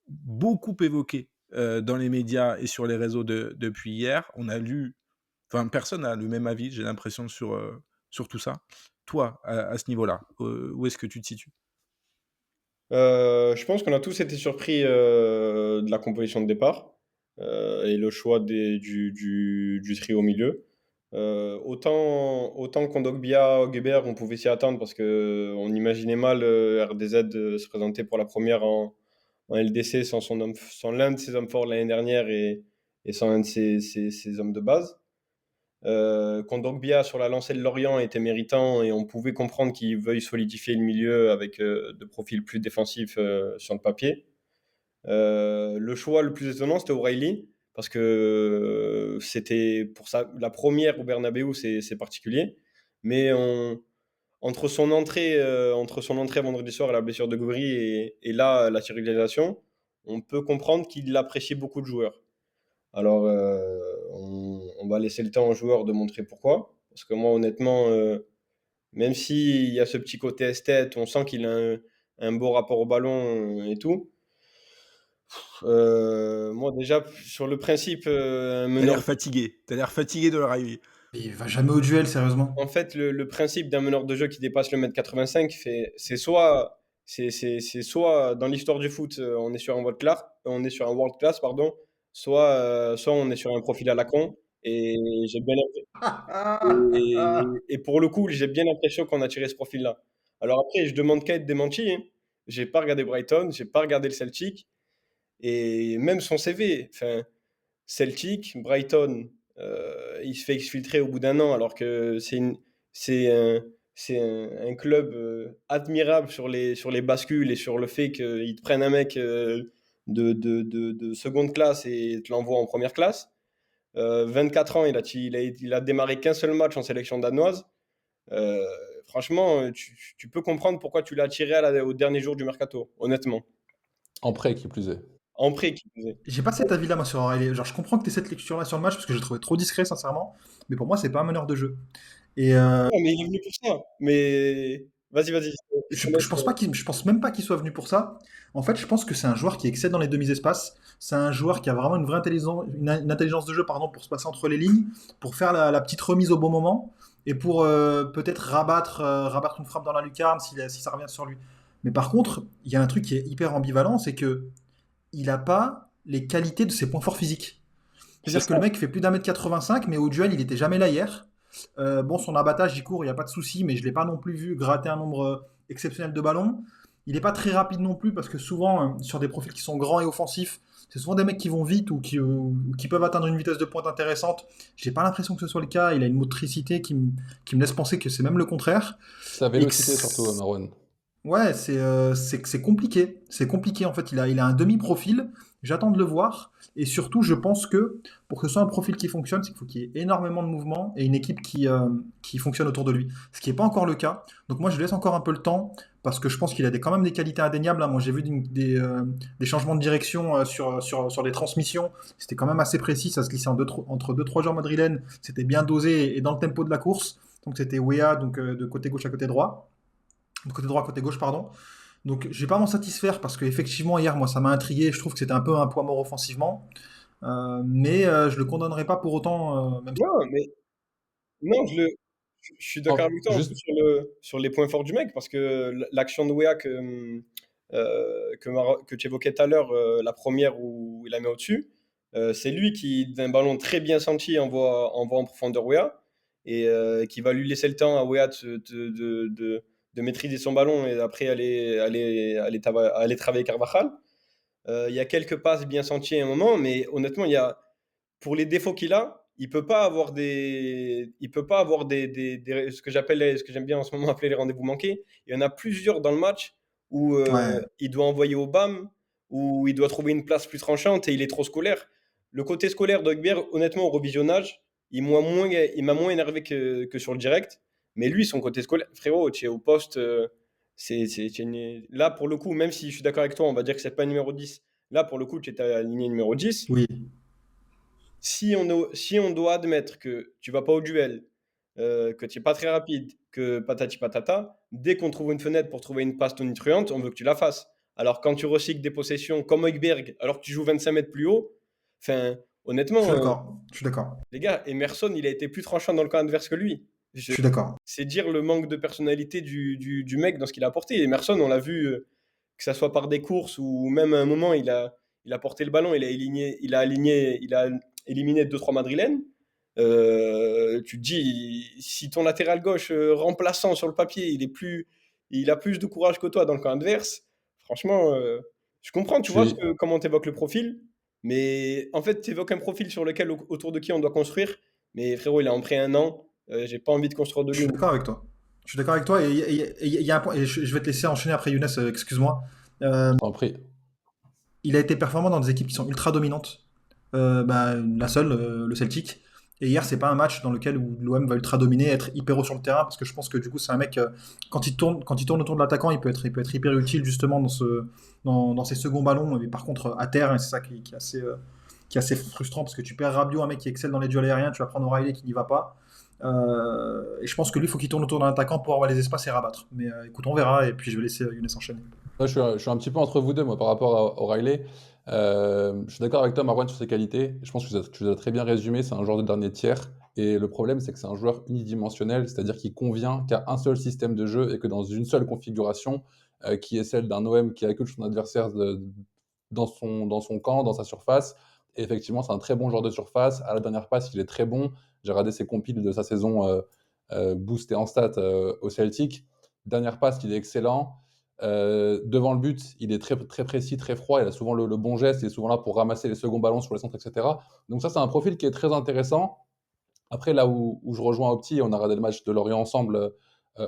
beaucoup évoqué, dans les médias et sur les réseaux depuis hier. On a lu enfin, personne n'a le même avis, j'ai l'impression, sur tout ça. Toi, à ce niveau-là, où est-ce que tu te situes? Je pense qu'on a tous été surpris, de la composition de départ, et le choix du trio au milieu. Autant Kondogbia, Højbjerg, on pouvait s'y attendre parce qu'on imaginait mal, RDZ, se présenter pour la première en LDC sans l'un de ses hommes forts de l'année dernière et sans un de ses hommes de base. Kondogbia sur la lancée de Lorient était méritant et on pouvait comprendre qu'il veuille solidifier le milieu avec de profils plus défensifs sur le papier. Le choix le plus étonnant, c'était O'Reilly, parce que c'était pour ça la première au Bernabeu, c'est particulier. Mais entre son entrée vendredi soir et la blessure de Gouiri et là, la titularisation, on peut comprendre qu'il apprécie beaucoup de joueurs. Alors, on va laisser le temps aux joueurs de montrer pourquoi. Parce que moi, honnêtement, même s'il y a ce petit côté esthète, on sent qu'il a un beau rapport au ballon et tout. Moi, déjà, sur le principe, un Tu meneur. l'air fatigué, tu l'air fatigué de l'arrivée. Il va jamais au duel, sérieusement. En fait, le principe d'un meneur de jeu qui dépasse le mètre 85, c'est soit dans l'histoire du foot, on est sur un world class, pardon, soit on est sur un profil à la con. Et j'ai bien et pour le coup, j'ai bien l'impression qu'on a tiré ce profil-là. Alors après, je demande qu'à être démenti, hein. J'ai pas regardé Brighton, j'ai pas regardé le Celtic et même son CV, enfin, Celtic, Brighton, il se fait exfiltrer au bout d'un an alors que c'est un club, admirable sur les bascules et sur le fait qu'ils te prennent un mec, de seconde classe et te l'envoient en première classe. 24 ans, il a démarré qu'un seul match en sélection danoise. Euh, Franchement, tu peux comprendre pourquoi tu l'as tiré au dernier jour du mercato, honnêtement. En prêt, qui plus est. En prêt, qui plus est. J'ai pas cet avis-là, moi, sur O'Reilly. Genre, je comprends que tu cette lecture-là sur le match parce que j'ai trouvé trop discret, sincèrement. Mais pour moi, c'est pas un meneur de jeu. Et Non, mais il est venu pour ça. Mais vas-y, vas-y. Je te laisse. je pense même pas qu'il soit venu pour ça. En fait, je pense que c'est un joueur qui excelle dans les demi-espaces. C'est un joueur qui a vraiment une vraie intelligence, une intelligence de jeu, pardon, pour se passer entre les lignes, pour faire la petite remise au bon moment et pour peut-être rabattre une frappe dans la lucarne si ça revient sur lui. Mais par contre, il y a un truc qui est hyper ambivalent, c'est que il a pas les qualités de ses points forts physiques. C'est C'est-à-dire que ça. le mec fait plus d'un mètre 85, mais au duel, il était jamais là hier. Bon, son abattage, il court, il n'y a pas de souci, mais je l'ai pas non plus vu gratter un nombre exceptionnel de ballons. Il n'est pas très rapide non plus, parce que souvent, sur des profils qui sont grands et offensifs, c'est souvent des mecs qui vont vite ou qui peuvent atteindre une vitesse de pointe intéressante. J'ai pas l'impression que ce soit le cas. Il a une motricité qui me laisse penser que c'est même le contraire. Sa Et que vélocité, surtout, Marwan. Ouais, c'est compliqué. C'est compliqué en fait. Il a un demi-profil. J'attends de le voir. Et surtout, je pense que pour que ce soit un profil qui fonctionne, c'est qu'il faut qu'il y ait énormément de mouvement et une équipe qui fonctionne autour de lui. Ce qui n'est pas encore le cas. Donc moi, je lui laisse encore un peu le temps parce que je pense qu'il a quand même des qualités indéniables, hein. Moi, j'ai vu des changements de direction sur les transmissions. C'était quand même assez précis. Ça se glissait entre deux trois joueurs madrilènes. C'était bien dosé et dans le tempo de la course. Donc c'était Wea donc de côté gauche à côté droit. De côté droit, côté gauche, pardon. Donc, je vais pas m'en satisfaire parce qu'effectivement, hier, moi, ça m'a intrigué. Je trouve que c'était un peu un poids mort offensivement. Mais je le condamnerai pas pour autant. Même Non, mais non, je suis d'accord avec toi en plus Juste, sur les points forts du mec parce que l'action de Wea que tu évoquais tout à l'heure, la première où il la met au-dessus, c'est lui qui, d'un ballon très bien senti, envoie en profondeur Wea et qui va lui laisser le temps à Wea de maîtriser son ballon et après aller travailler Carvajal. Il y a quelques passes bien senties à un moment, mais honnêtement, pour les défauts qu'il a, il peut pas avoir ce que j'aime bien en ce moment appeler les rendez-vous manqués. Il y en a plusieurs dans le match où ouais. il doit envoyer au BAM, où il doit trouver une place plus tranchante et il est trop scolaire. Le côté scolaire d'Ogbert, honnêtement, au revisionnage, il m'a moins énervé que sur le direct. Mais lui, son côté scolaire, frérot, tu es au poste. Là, pour le coup, même si je suis d'accord avec toi, on va dire que c'est pas numéro 10. Là, pour le coup, tu es aligné numéro 10. Oui. Si on doit admettre que tu vas pas au duel, que tu es pas très rapide, que patati patata, dès qu'on trouve une fenêtre pour trouver une passe tonitruante, on veut que tu la fasses. Alors quand tu recycles des possessions comme Højbjerg, alors que tu joues 25 mètres plus haut, enfin, Je suis honnêtement, d'accord. Je suis d'accord. les gars, Emerson, il a été plus tranchant dans le camp adverse que lui. Je suis d'accord. C'est dire le manque de personnalité du mec dans ce qu'il a apporté. Emerson, on l'a vu, que ça soit par des courses ou même à un moment, il a porté le ballon, il a éliminé 2-3 Madrilènes. Tu te dis, si ton latéral gauche remplaçant sur le papier, il a plus de courage que toi dans le camp adverse, franchement, je comprends, tu Je vois, suis, comment tu évoques le profil, mais en fait, tu évoques un profil sur lequel, autour de qui on doit construire, mais frérot, il a en pris un an, j'ai pas envie de construire de Je lui. suis d'accord avec toi. Je suis d'accord avec toi. Et il y a un point, et je vais te laisser enchaîner après Younes, excuse-moi. Euh, je t'en prie. il a été performant dans des équipes qui sont ultra dominantes. La seule, le Celtic. Et hier, c'est pas un match dans lequel où l'OM va ultra dominer, être hyper haut sur le terrain, parce que je pense que du coup, c'est un mec, quand il tourne autour de l'attaquant, il peut être hyper utile justement dans ses seconds ballons, mais par contre à terre, et c'est ça qui est assez frustrant, parce que tu perds Rabiot, un mec qui excelle dans les duels aériens, tu vas prendre O'Reilly qui n'y va pas. Et je pense que lui, il faut qu'il tourne autour d'un attaquant pour avoir les espaces et rabattre. Mais écoute, on verra, et puis je vais laisser Younes enchaîner. Moi, je suis un petit peu entre vous deux, moi, par rapport à O'Reilly. Je suis d'accord avec toi, Marwan, sur ses qualités. Je pense que tu les as très bien résumées. C'est un joueur de dernier tiers. Et le problème, c'est que c'est un joueur unidimensionnel, c'est-à-dire qu'il convient qu'à un seul système de jeu et que dans une seule configuration, qui est celle d'un OM qui accule son adversaire dans son camp, dans sa surface. Et effectivement, c'est un très bon joueur de surface. À la dernière passe, il est très bon. J'ai regardé ses compiles de sa saison boostée en stats au Celtic. Dernière passe, il est excellent. Devant le but, il est très, très précis, très froid. Il a souvent le bon geste. Il est souvent là pour ramasser les seconds ballons sur les centres, etc. Donc ça, c'est un profil qui est très intéressant. Après, là où je rejoins Opti, on a regardé le match de Lorient ensemble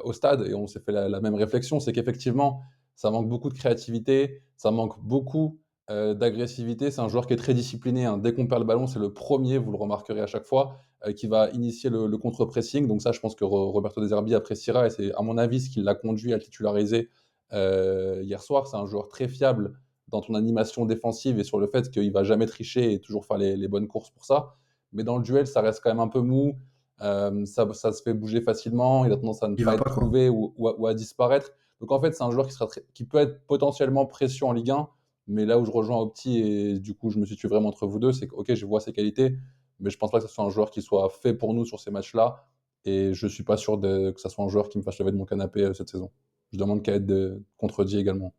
au stade et on s'est fait la même réflexion, c'est qu'effectivement, ça manque beaucoup de créativité, ça manque beaucoup d'agressivité. C'est un joueur qui est très discipliné, hein. Dès qu'on perd le ballon, c'est le premier, vous le remarquerez à chaque fois, qui va initier le contre-pressing. Donc ça, je pense que Roberto De Zerbi appréciera et c'est à mon avis ce qui l'a conduit à le titulariser hier soir. C'est un joueur très fiable dans ton animation défensive et sur le fait qu'il va jamais tricher et toujours faire les bonnes courses pour ça. Mais dans le duel, ça reste quand même un peu mou. Ça se fait bouger facilement. Il a tendance à ne Il pas va être pas, quoi. trouvé ou à disparaître. Donc en fait, c'est un joueur qui peut être potentiellement précieux en Ligue 1. Mais là où je rejoins Opti et du coup je me situe vraiment entre vous deux, c'est que ok, je vois ses qualités, mais je pense pas que ce soit un joueur qui soit fait pour nous sur ces matchs-là. Et je suis pas sûr que ce soit un joueur qui me fasse lever de mon canapé cette saison. Je demande qu'à être contredit également.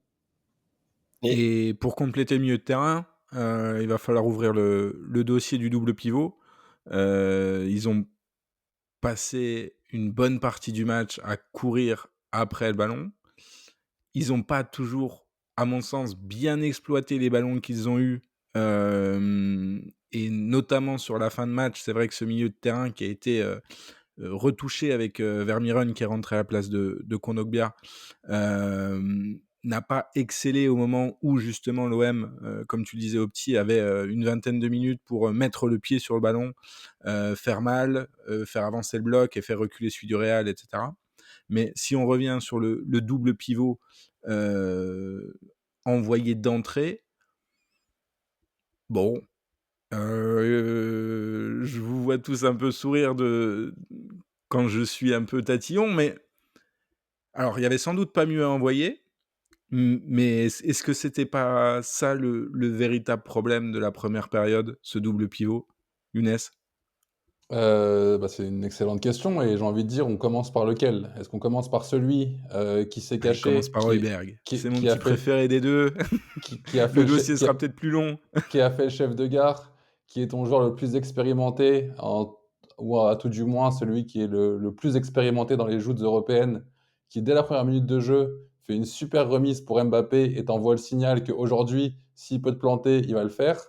Et pour compléter le milieu de terrain, il va falloir ouvrir le dossier du double pivot. Ils ont passé une bonne partie du match à courir après le ballon. Ils n'ont pas toujours, à mon sens, bien exploité les ballons qu'ils ont eus. Et notamment sur la fin de match, c'est vrai que ce milieu de terrain qui a été retouché avec Vermieren qui est rentré à la place de Kondogbia, n'a pas excellé au moment où justement l'OM, comme tu le disais Opti, avait une vingtaine de minutes pour mettre le pied sur le ballon, faire mal, faire avancer le bloc et faire reculer celui du Real, etc. Mais si on revient sur le double pivot envoyé d'entrée, bon, je vous vois tous un peu sourire quand je suis un peu tatillon, mais alors il y avait sans doute pas mieux à envoyer, mais est-ce que c'était pas ça le véritable problème de la première période, ce double pivot, Younes? C'est une excellente question et j'ai envie de dire, on commence par lequel? Est-ce qu'on commence par celui qui s'est Allez, commence caché, par Højbjerg. C'est mon qui a petit fait, préféré des deux. qui a fait Le dossier sera peut-être plus long. qui a fait le chef de gare, qui est ton joueur le plus expérimenté, ou à tout du moins celui qui est le plus expérimenté dans les joutes européennes, qui dès la première minute de jeu fait une super remise pour Mbappé et t'envoie le signal qu'aujourd'hui, s'il peut te planter, il va le faire.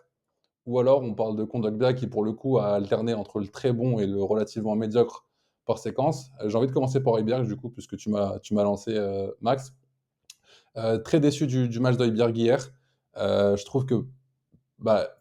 Ou alors on parle de Kondogbia qui pour le coup a alterné entre le très bon et le relativement médiocre par séquence. J'ai envie de commencer par Højbjerg du coup, puisque tu m'as lancé Max. Très déçu du match d'Højbjerg hier. Je trouve que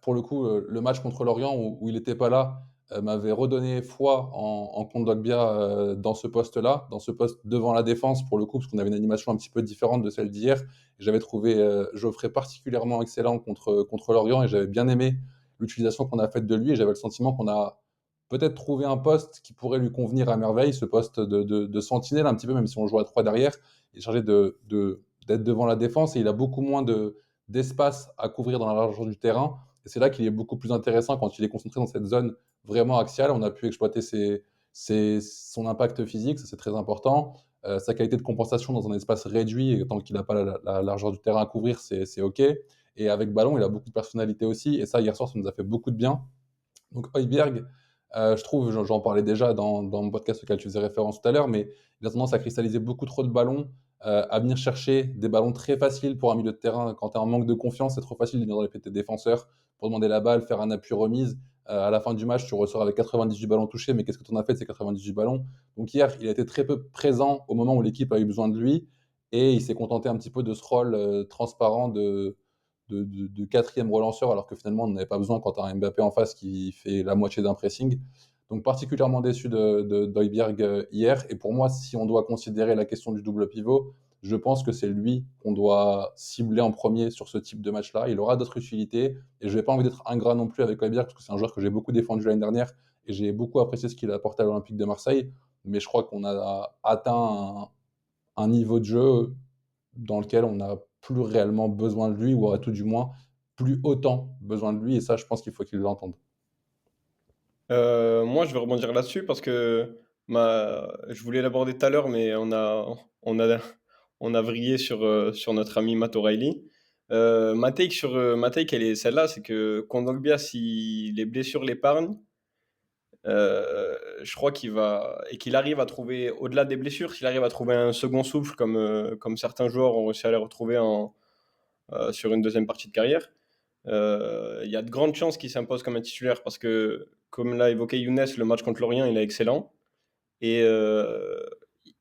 pour le coup, le match contre Lorient où il n'était pas là m'avait redonné foi en Kondogbia dans ce poste-là, dans ce poste devant la défense pour le coup, parce qu'on avait une animation un petit peu différente de celle d'hier. J'avais trouvé Geoffrey particulièrement excellent contre Lorient et j'avais bien aimé l'utilisation qu'on a faite de lui et j'avais le sentiment qu'on a peut-être trouver un poste qui pourrait lui convenir à merveille, ce poste de sentinelle un petit peu, même si on joue à 3 derrière. Il est chargé d'être devant la défense et il a beaucoup moins d'espace à couvrir dans la largeur du terrain. Et c'est là qu'il est beaucoup plus intéressant quand il est concentré dans cette zone vraiment axiale. On a pu exploiter son impact physique, ça c'est très important. Sa qualité de compensation dans un espace réduit, et tant qu'il n'a pas la largeur du terrain à couvrir, c'est OK. Et avec ballon, il a beaucoup de personnalité aussi. Et ça, hier soir, ça nous a fait beaucoup de bien. Donc Højbjerg, je trouve, j'en parlais déjà dans mon podcast auquel tu faisais référence tout à l'heure, mais il a tendance à cristalliser beaucoup trop de ballons, à venir chercher des ballons très faciles pour un milieu de terrain. Quand tu es en manque de confiance, c'est trop facile de venir dans les pieds de tes défenseurs pour demander la balle, faire un appui remise. À la fin du match, tu ressors avec 98 ballons touchés, mais qu'est-ce que tu en as fait de ces 98 ballons? Donc hier, il a été très peu présent au moment où l'équipe a eu besoin de lui, et il s'est contenté un petit peu de ce rôle transparent de quatrième relanceur, alors que finalement, on n'en avait pas besoin quand tu as un Mbappé en face qui fait la moitié d'un pressing. Donc particulièrement déçu d'Højbjerg hier. Et pour moi, si on doit considérer la question du double pivot, je pense que c'est lui qu'on doit cibler en premier sur ce type de match-là. Il aura d'autres utilités. Et je n'ai pas envie d'être ingrat non plus avec Højbjerg, parce que c'est un joueur que j'ai beaucoup défendu l'année dernière. Et j'ai beaucoup apprécié ce qu'il a apporté à l'Olympique de Marseille. Mais je crois qu'on a atteint un niveau de jeu dans lequel on n'a plus réellement besoin de lui, ou à tout du moins plus autant besoin de lui. Et ça, je pense qu'il faut qu'il l'entende. Moi, je vais rebondir là-dessus parce que je voulais l'aborder tout à l'heure, mais on a, on a vrillé sur notre ami Matt O'Reilly. Ma take, elle est celle-là, c'est que Kondogbia, si les blessures l'épargnent, je crois qu'il arrive à trouver, au-delà des blessures, s'il arrive à trouver un second souffle comme certains joueurs ont réussi à les retrouver sur une deuxième partie de carrière, il y a de grandes chances qu'il s'impose comme un titulaire parce que, comme l'a évoqué Younes, le match contre Lorient, il est excellent. Et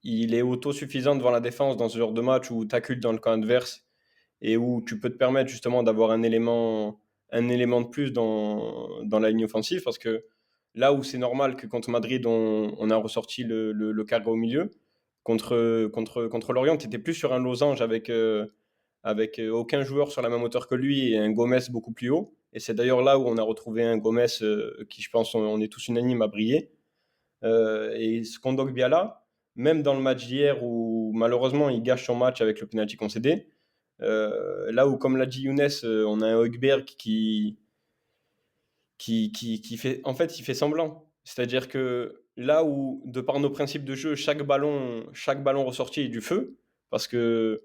il est autosuffisant devant la défense dans ce genre de match où tu accules dans le camp adverse et où tu peux te permettre justement d'avoir un élément de plus dans la ligne offensive. Parce que là où c'est normal que contre Madrid, on a ressorti le carré au milieu, contre Lorient, tu étais plus sur un losange avec aucun joueur sur la même hauteur que lui et un Gomez beaucoup plus haut. Et c'est d'ailleurs là où on a retrouvé un Gomez qui, je pense, on est tous unanimes à briller. Et ce Kondogbia là, même dans le match d'hier où malheureusement il gâche son match avec le penalty concédé, là où, comme l'a dit Younes, on a un Højbjerg qui fait, en fait, il fait semblant. C'est-à-dire que là où, de par nos principes de jeu, chaque ballon ressorti est du feu, parce que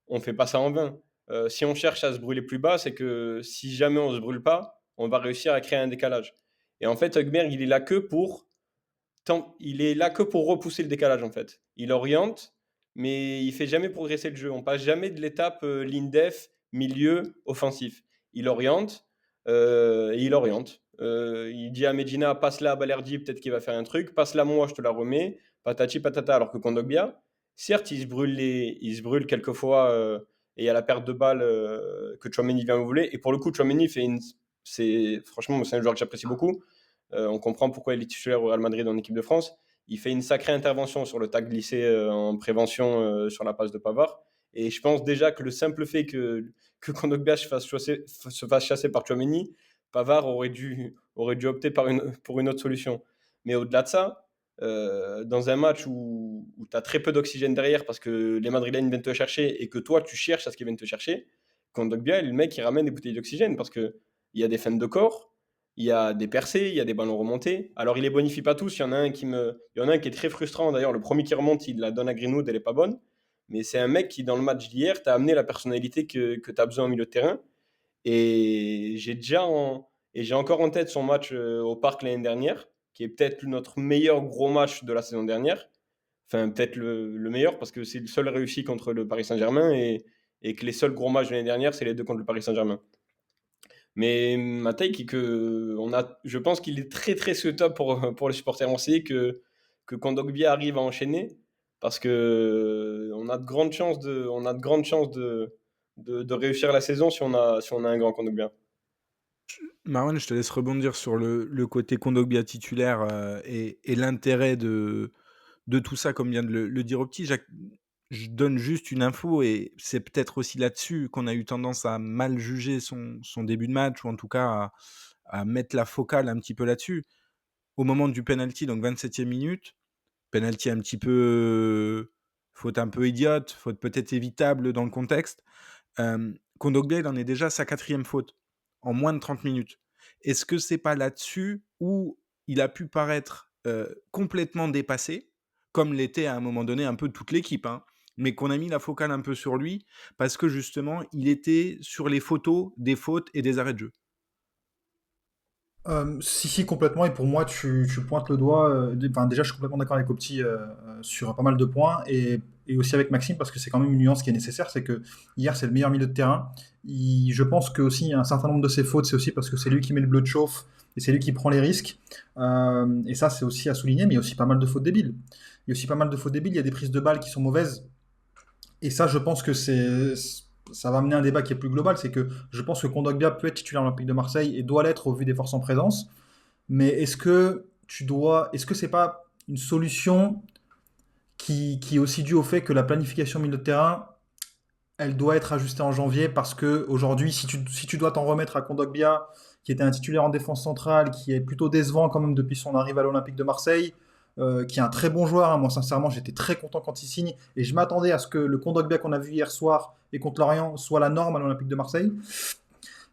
on fait pas ça en vain. Si on cherche à se brûler plus bas, c'est que si jamais on se brûle pas, on va réussir à créer un décalage. Et en fait, Højbjerg, il est là que pour repousser le décalage en fait. Il oriente, mais il fait jamais progresser le jeu. On passe jamais de l'étape ligne def, milieu, offensif. Il oriente et il oriente. Il dit à Medina, passe-la à Balerdi, peut-être qu'il va faire un truc. Passe-la moi, je te la remets. Patati patata. Alors que Kondogbia, certes, il se brûle quelquefois et il y a la perte de balle que Tchouaméni vient voler. Et pour le coup, Tchouaméni franchement, c'est un joueur que j'apprécie beaucoup. On comprend pourquoi il est titulaire au Real Madrid en équipe de France. Il fait une sacrée intervention sur le tac glissé en prévention sur la passe de Pavard. Et je pense déjà que le simple fait que Kondogbia se fasse chasser par Tchouaméni, Pavard aurait dû opter pour une autre solution. Mais au-delà de ça, dans un match où tu as très peu d'oxygène derrière parce que les Madrilènes viennent te chercher et que toi tu cherches à ce qu'ils viennent te chercher, Kondogbia, le mec, il ramène des bouteilles d'oxygène parce qu'il y a des feintes de corps, il y a des percées, il y a des ballons remontés. Alors, il les bonifie pas tous. Il y en a un qui est très frustrant. D'ailleurs, le premier qui remonte, il la donne à Greenwood, elle est pas bonne. Mais c'est un mec qui, dans le match d'hier, t'a amené la personnalité que tu as besoin au milieu de terrain. Et j'ai encore en tête son match au Parc l'année dernière, qui est peut-être notre meilleur gros match de la saison dernière. Enfin, peut-être le meilleur, parce que c'est le seul réussi contre le Paris Saint-Germain et que les seuls gros matchs de l'année dernière, c'est les deux contre le Paris Saint-Germain. Mais ma take est que je pense qu'il est très très souhaitable pour les supporters marseillais que Kondogbia arrive à enchaîner parce que on a de grandes chances de réussir la saison si on a un grand Kondogbia. Marwan, je te laisse rebondir sur le côté Kondogbia titulaire et l'intérêt de tout ça, comme vient de le dire au petit. Je donne juste une info et c'est peut-être aussi là-dessus qu'on a eu tendance à mal juger son début de match ou en tout cas à mettre la focale un petit peu là-dessus. au moment du penalty, donc 27e minute, penalty un petit peu, faute un peu idiote, faute peut-être évitable dans le contexte. Kondogbia, il en est déjà à sa 4e faute en moins de 30 minutes. Est-ce que c'est pas là-dessus où il a pu paraître complètement dépassé, comme l'était à un moment donné un peu toute l'équipe, hein, mais qu'on a mis la focale un peu sur lui parce que justement, il était sur les photos des fautes et des arrêts de jeu? Si, complètement. Et pour moi, tu pointes le doigt. Enfin, déjà, je suis complètement d'accord avec Opti sur pas mal de points. Et aussi avec Maxime, parce que c'est quand même une nuance qui est nécessaire. C'est que hier, c'est le meilleur milieu de terrain. Je pense que aussi un certain nombre de ses fautes, c'est aussi parce que c'est lui qui met le bleu de chauffe et c'est lui qui prend les risques. Et ça, c'est aussi à souligner. Mais il y a aussi pas mal de fautes débiles. Il y a aussi pas mal de fautes débiles. Il y a des prises de balles qui sont mauvaises. Et ça, je pense que ça va amener un débat qui est plus global. C'est que je pense que Kondogbia peut être titulaire à l'Olympique de Marseille et doit l'être au vu des forces en présence. Mais est-ce que c'est pas une solution qui est aussi due au fait que la planification milieu de terrain, elle doit être ajustée en janvier parce que aujourd'hui, si tu dois t'en remettre à Kondogbia, qui était un titulaire en défense centrale, qui est plutôt décevant quand même depuis son arrivée à l'Olympique de Marseille, qui est un très bon joueur, hein. Moi, sincèrement, j'étais très content quand il signe et je m'attendais à ce que le Kondogbia qu'on a vu hier soir et contre Lorient soit la norme à l'Olympique de Marseille.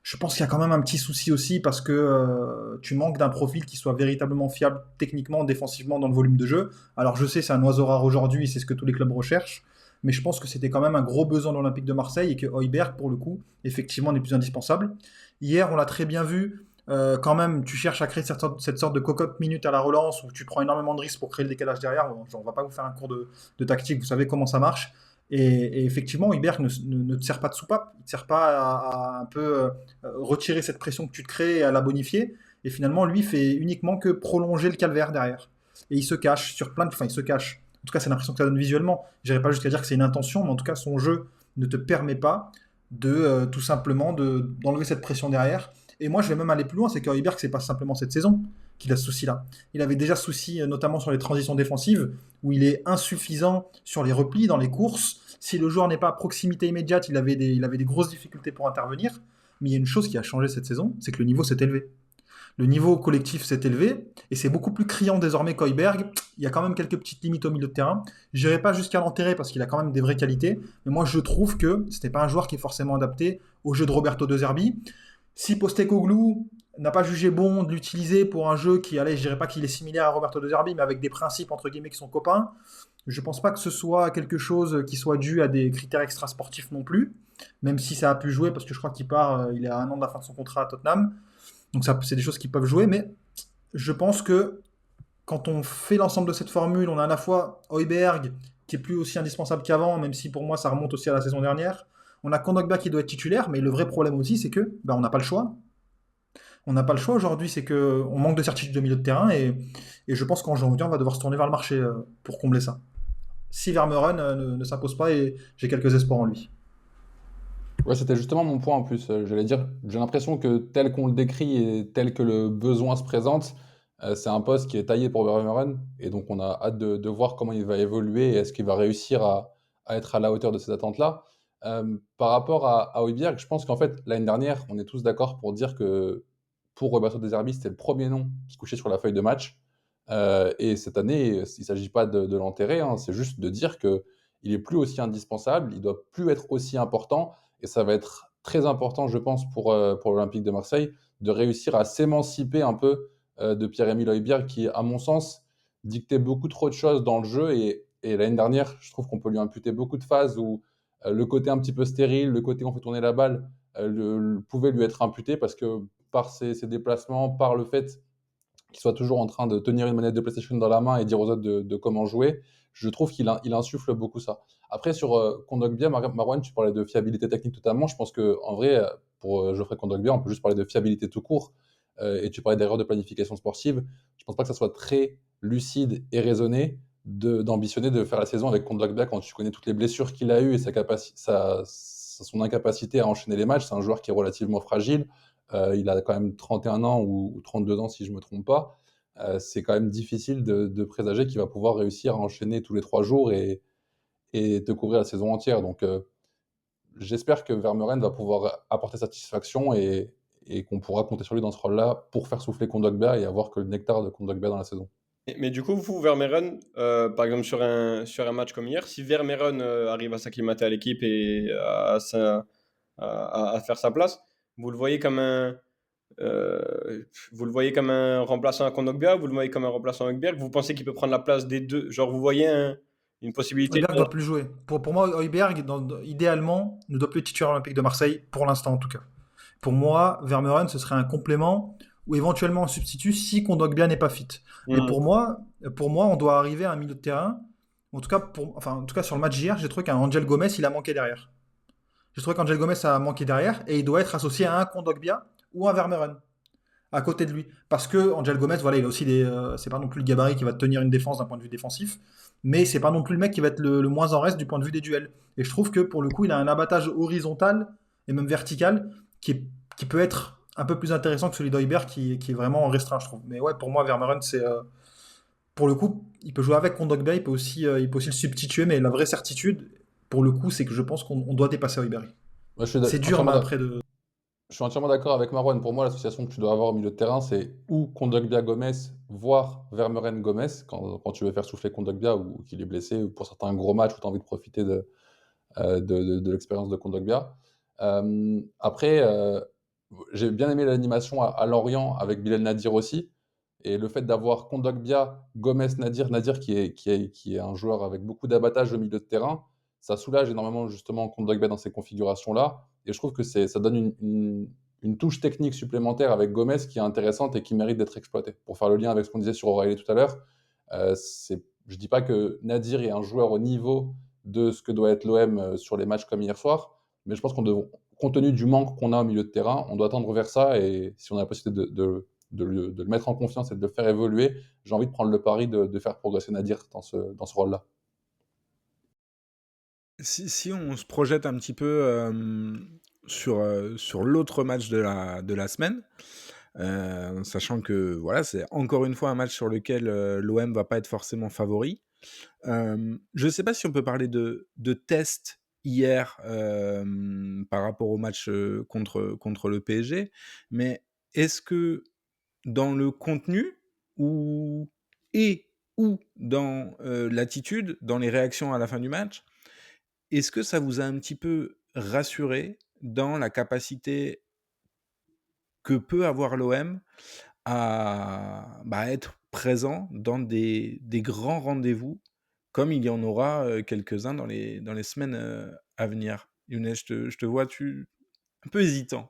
Je pense qu'il y a quand même un petit souci aussi parce que tu manques d'un profil qui soit véritablement fiable techniquement, défensivement dans le volume de jeu. Alors je sais, c'est un oiseau rare aujourd'hui, c'est ce que tous les clubs recherchent, mais je pense que c'était quand même un gros besoin de l'Olympique de Marseille et que Højbjerg, pour le coup, effectivement, n'est plus indispensable. Hier, on l'a très bien vu. Quand même, tu cherches à créer cette sorte de cocotte minute à la relance où tu prends énormément de risques pour créer le décalage derrière. Bon, on va pas vous faire un cours de tactique, vous savez comment ça marche. Et effectivement, Iberg ne te sert pas de soupape, il ne te sert pas à un peu retirer cette pression que tu te crées et à la bonifier. Et finalement, lui fait uniquement que prolonger le calvaire derrière. Et il se cache sur plein de. Enfin, il se cache. En tout cas, c'est l'impression que ça donne visuellement. Je n'irai pas jusqu'à dire que c'est une intention, mais en tout cas, son jeu ne te permet pas de tout simplement d'enlever cette pression derrière. Et moi, je vais même aller plus loin, c'est que Iberg, c'est pas simplement cette saison qu'il a ce souci-là. Il avait déjà ce souci, notamment sur les transitions défensives, où il est insuffisant sur les replis, dans les courses. Si le joueur n'est pas à proximité immédiate, il avait des grosses difficultés pour intervenir. Mais il y a une chose qui a changé cette saison, c'est que le niveau s'est élevé. Le niveau collectif s'est élevé et c'est beaucoup plus criant désormais qu'Højbjerg. Il y a quand même quelques petites limites au milieu de terrain. Je n'irai pas jusqu'à l'enterrer parce qu'il a quand même des vraies qualités. Mais moi, je trouve que ce n'est pas un joueur qui est forcément adapté au jeu de Roberto De Zerbi. Si Postecoglou n'a pas jugé bon de l'utiliser pour un jeu qui, allez, je dirais pas qu'il est similaire à Roberto De Zerbi, mais avec des principes entre guillemets qui sont copains, je pense pas que ce soit quelque chose qui soit dû à des critères extrasportifs non plus, même si ça a pu jouer parce que je crois qu'il part, il est à 1 an de la fin de son contrat à Tottenham, donc ça, c'est des choses qui peuvent jouer, mais je pense que quand on fait l'ensemble de cette formule, on a à la fois Højbjerg qui est plus aussi indispensable qu'avant, même si pour moi ça remonte aussi à la saison dernière. On a Kondogbia qui doit être titulaire, mais le vrai problème aussi, c'est que on n'a pas le choix. On n'a pas le choix aujourd'hui, c'est que on manque de certitude de milieu de terrain et je pense qu'en janvier, on va devoir se tourner vers le marché pour combler ça. Si Vermeuren ne s'impose pas, et j'ai quelques espoirs en lui. Ouais, c'était justement mon point en plus. J'allais dire, j'ai l'impression que tel qu'on le décrit et tel que le besoin se présente, c'est un poste qui est taillé pour Vermaelen. Et donc, on a hâte de voir comment il va évoluer et est-ce qu'il va réussir à être à la hauteur de ces attentes-là. Par rapport à Højbjerg, je pense qu'en fait, l'année dernière, on est tous d'accord pour dire que pour Roberto De Zerbi, c'était le premier nom qui se couchait sur la feuille de match. Et cette année, il ne s'agit pas de l'enterrer, hein, c'est juste de dire qu'il est plus aussi indispensable, il doit plus être aussi important. Et ça va être très important, je pense, pour l'Olympique de Marseille, de réussir à s'émanciper un peu de Pierre-Emile Højbjerg, qui, à mon sens, dictait beaucoup trop de choses dans le jeu. Et l'année dernière, je trouve qu'on peut lui imputer beaucoup de phases où le côté un petit peu stérile, le côté où on fait tourner la balle, pouvait lui être imputé parce que par ses déplacements, par le fait qu'il soit toujours en train de tenir une manette de PlayStation dans la main et dire aux autres de comment jouer, je trouve qu'il insuffle beaucoup ça. Après, sur Kondogbia, Marwan, tu parlais de fiabilité technique totalement. Je pense qu'en vrai, pour Geoffrey Kondogbia, on peut juste parler de fiabilité tout court. Et tu parlais d'erreurs de planification sportive. Je pense pas que ça soit très lucide et raisonné d'ambitionner de faire la saison avec Kondogbia quand tu connais toutes les blessures qu'il a eues et son incapacité à enchaîner les matchs. C'est un joueur qui est relativement fragile. Il a quand même 31 ans ou 32 ans si je ne me trompe pas. C'est quand même difficile de présager qu'il va pouvoir réussir à enchaîner tous les 3 jours et te couvrir la saison entière. Donc j'espère que Vermeuren va pouvoir apporter satisfaction et et qu'on pourra compter sur lui dans ce rôle-là pour faire souffler Kondogbia et avoir que le nectar de Kondogbia dans la saison. Mais du coup, vous, Vermeeren, par exemple sur un match comme hier, si Vermeeren arrive à s'acclimater à l'équipe et à faire sa place, vous le voyez comme un, vous le voyez comme un remplaçant à Kondogbia, vous le voyez comme un remplaçant à Højbjerg, vous pensez qu'il peut prendre la place des deux, genre vous voyez une possibilité Højbjerg ne doit plus jouer. Pour moi, Højbjerg, idéalement, ne doit plus être titulaire olympique de Marseille, pour l'instant en tout cas. Pour moi, Vermeeren, ce serait un complément ou éventuellement un substitut si Kondogbia n'est pas fit. Mais Hmm. pour moi, on doit arriver à un milieu de terrain. En tout cas, en tout cas sur le match d'hier, j'ai trouvé qu'un Angel Gomez, il a manqué derrière. J'ai trouvé qu'Angel Gomez a manqué derrière et il doit être associé à un Kondogbia ou un Vermeeren à côté de lui. Parce que Angel Gomez, voilà, il a aussi c'est pas non plus le gabarit qui va tenir une défense d'un point de vue défensif, mais c'est pas non plus le mec qui va être le moins en reste du point de vue des duels. Et je trouve que pour le coup, il a un abattage horizontal et même vertical qui peut être un peu plus intéressant que celui d'Højbjerg qui est vraiment restreint, je trouve. Mais ouais, pour moi, Vermeeren, c'est pour le coup, il peut jouer avec Kondogbia, il peut aussi le substituer, mais la vraie certitude, pour le coup, c'est que je pense qu'on doit dépasser Højbjerg. Moi, C'est dur, entièrement mais après de. je suis entièrement d'accord avec Marwan. Pour moi, l'association que tu dois avoir au milieu de terrain, c'est ou Kondogbia Gomez, voire Vermeeren Gomez, quand tu veux faire souffler Kondogbia ou qu'il est blessé, ou pour certains gros matchs où tu as envie de profiter de l'expérience de Kondogbia. Après, j'ai bien aimé l'animation à Lorient avec Bilal Nadir aussi. Et le fait d'avoir Kondogbia, Gomez, Nadir qui est un joueur avec beaucoup d'abattage au milieu de terrain, ça soulage énormément justement Kondogbia dans ces configurations-là. Et je trouve que ça donne une touche technique supplémentaire avec Gomez qui est intéressante et qui mérite d'être exploitée. Pour faire le lien avec ce qu'on disait sur O'Reilly tout à l'heure, je ne dis pas que Nadir est un joueur au niveau de ce que doit être l'OM sur les matchs comme hier soir, mais je pense compte tenu du manque qu'on a au milieu de terrain, on doit tendre vers ça. Et si on a la possibilité de le mettre en confiance et de le faire évoluer, j'ai envie de prendre le pari de faire progresser Nadir dans ce rôle-là. Si on se projette un petit peu sur l'autre match de la semaine, sachant que voilà, c'est encore une fois un match sur lequel l'OM va pas être forcément favori. Je ne sais pas si on peut parler de test hier par rapport au match contre le PSG, mais est-ce que dans le contenu ou dans l'attitude, dans les réactions à la fin du match, est-ce que ça vous a un petit peu rassuré dans la capacité que peut avoir l'OM à être présent dans des grands rendez-vous, comme il y en aura quelques-uns dans les semaines à venir? Younes, je te vois un peu hésitant.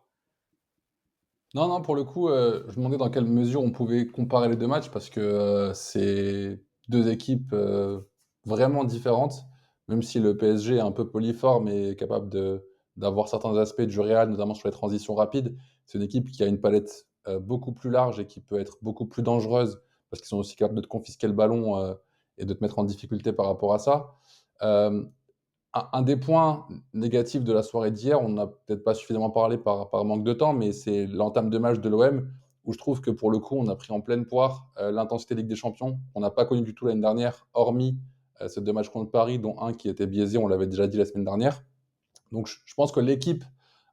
Non, non, pour le coup, je me demandais dans quelle mesure on pouvait comparer les deux matchs parce que c'est deux équipes vraiment différentes, même si le PSG est un peu poliforme et est capable d'avoir certains aspects du Real, notamment sur les transitions rapides. C'est une équipe qui a une palette beaucoup plus large et qui peut être beaucoup plus dangereuse parce qu'ils sont aussi capables de te confisquer le ballon et de te mettre en difficulté par rapport à ça. Euh, un des points négatifs de la soirée d'hier, on n'a peut-être pas suffisamment parlé par manque de temps, mais c'est l'entame de match de l'OM, où je trouve que pour le coup, on a pris en pleine poire l'intensité Ligue des Champions. On n'a pas connu du tout l'année dernière, hormis ces deux matchs contre Paris, dont un qui était biaisé, on l'avait déjà dit la semaine dernière. Donc je pense que l'équipe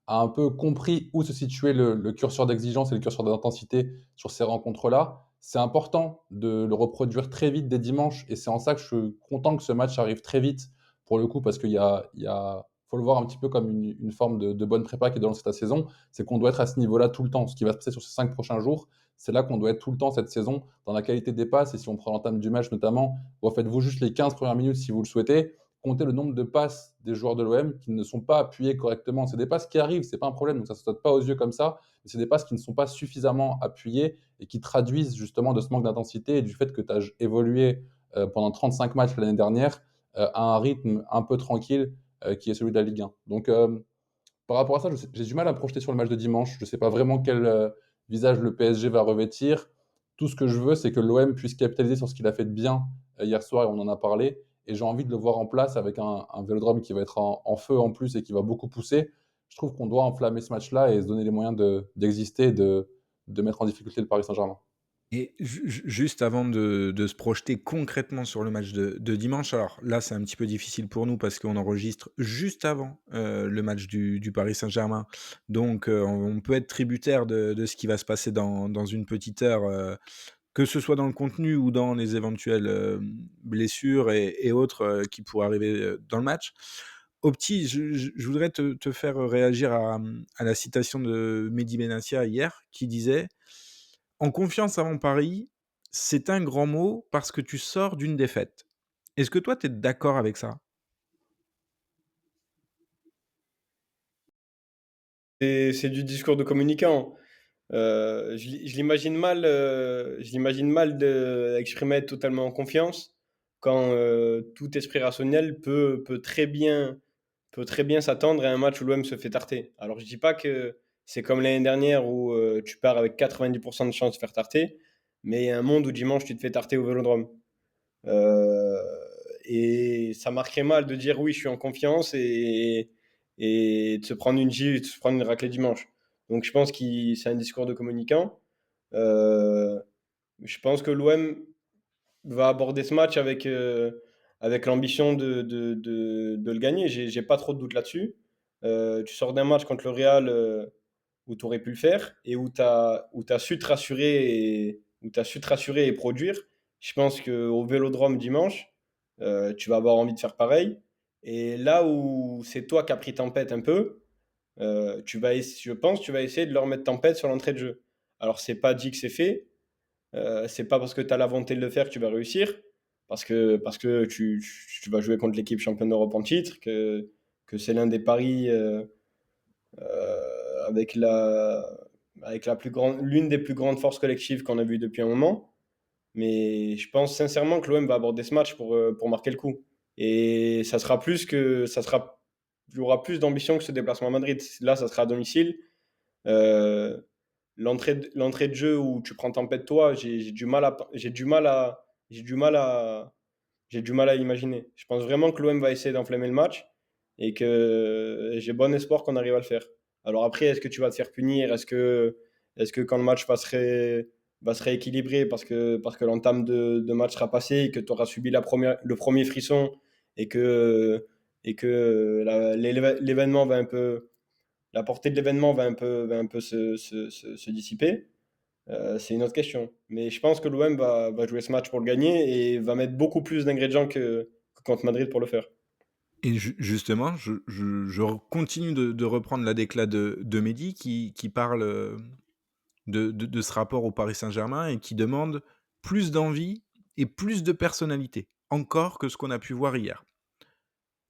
a un peu compris où se situait le curseur d'exigence et le curseur d'intensité sur ces rencontres-là. C'est important de le reproduire très vite dès dimanche, et c'est en ça que je suis content que ce match arrive très vite, pour le coup, parce faut le voir un petit peu comme une forme de bonne prépa qui est dans cette saison, c'est qu'on doit être à ce niveau-là tout le temps. Ce qui va se passer sur ces 5 prochains jours, c'est là qu'on doit être tout le temps cette saison, dans la qualité des passes, et si on prend l'entame du match notamment, refaites-vous juste les 15 premières minutes si vous le souhaitez, compter le nombre de passes des joueurs de l'OM qui ne sont pas appuyées correctement. C'est des passes qui arrivent, c'est pas un problème, donc ça ne se saute pas aux yeux comme ça, mais c'est des passes qui ne sont pas suffisamment appuyées et qui traduisent justement de ce manque d'intensité et du fait que tu as évolué pendant 35 matchs l'année dernière à un rythme un peu tranquille qui est celui de la Ligue 1. Donc par rapport à ça, j'ai du mal à me projeter sur le match de dimanche. Je ne sais pas vraiment quel visage le PSG va revêtir. Tout ce que je veux, c'est que l'OM puisse capitaliser sur ce qu'il a fait de bien hier soir, et on en a parlé. Et j'ai envie de le voir en place avec un Vélodrome qui va être en feu en plus et qui va beaucoup pousser. Je trouve qu'on doit enflammer ce match-là et se donner les moyens d'exister et de mettre en difficulté le Paris Saint-Germain. Et juste avant de se projeter concrètement sur le match de dimanche, alors là, c'est un petit peu difficile pour nous parce qu'on enregistre juste avant, le match du Paris Saint-Germain. Donc, on peut être tributaire de ce qui va se passer dans une petite heure, que ce soit dans le contenu ou dans les éventuelles, blessures et autres, qui pourraient arriver, dans le match. Opti, je voudrais te faire réagir à la citation de Mehdi Benassia hier qui disait: «En confiance avant Paris, c'est un grand mot parce que tu sors d'une défaite». Est-ce que toi, tu es d'accord avec ça? C'est du discours de communicant. Je l'imagine mal de exprimer être totalement en confiance quand, tout esprit rationnel peut très bien s'attendre à un match où l'OM se fait tarter. Alors je dis pas que c'est comme l'année dernière où, tu pars avec 90 de chances de faire tarter, mais il y a un monde où dimanche tu te fais tarter au Vélodrome. Heu et ça marquerait mal de dire: «Oui, je suis en confiance» et de se prendre une gifle, de se prendre une raclée dimanche. Donc je pense qu'il c'est un discours de communicant. Heu, je pense que l'OM va aborder ce match avec l'ambition de le gagner. J'ai pas trop de doute là-dessus. Tu sors d'un match contre le Real, où tu aurais pu le faire et où tu su te rassurer et produire. Je pense qu'au Vélodrome dimanche, tu vas avoir envie de faire pareil. Et là où c'est toi qui as pris tempête un peu, je pense que tu vas essayer de leur mettre tempête sur l'entrée de jeu. Alors, c'est pas dit que c'est fait. C'est pas parce que tu as la volonté de le faire que tu vas réussir. Parce que tu vas jouer contre l'équipe championne d'Europe en titre, que c'est l'un des paris avec l'une des plus grandes forces collectives qu'on a vues depuis un moment. Mais je pense sincèrement que l'OM va aborder ce match pour marquer le coup. Et il y aura plus d'ambition que ce déplacement à Madrid. Là, ça sera à domicile. Euh, l'entrée de jeu où tu prends tempête toi, j'ai du mal à imaginer. Je pense vraiment que l'OM va essayer d'enflammer le match et que j'ai bon espoir qu'on arrive à le faire. Alors après, est-ce que tu vas te faire punir? Est-ce que quand le match va se rééquilibrer parce que l'entame de match sera passée et que tu auras subi le premier frisson et que l'événement va un peu, la portée de l'événement va un peu se dissiper, c'est une autre question. Mais je pense que l'OM va jouer ce match pour le gagner et va mettre beaucoup plus d'ingrédients que contre Madrid pour le faire. Et justement, je continue de reprendre la déclat de Mehdi qui parle, de ce rapport au Paris Saint-Germain et qui demande plus d'envie et plus de personnalité, encore que ce qu'on a pu voir hier.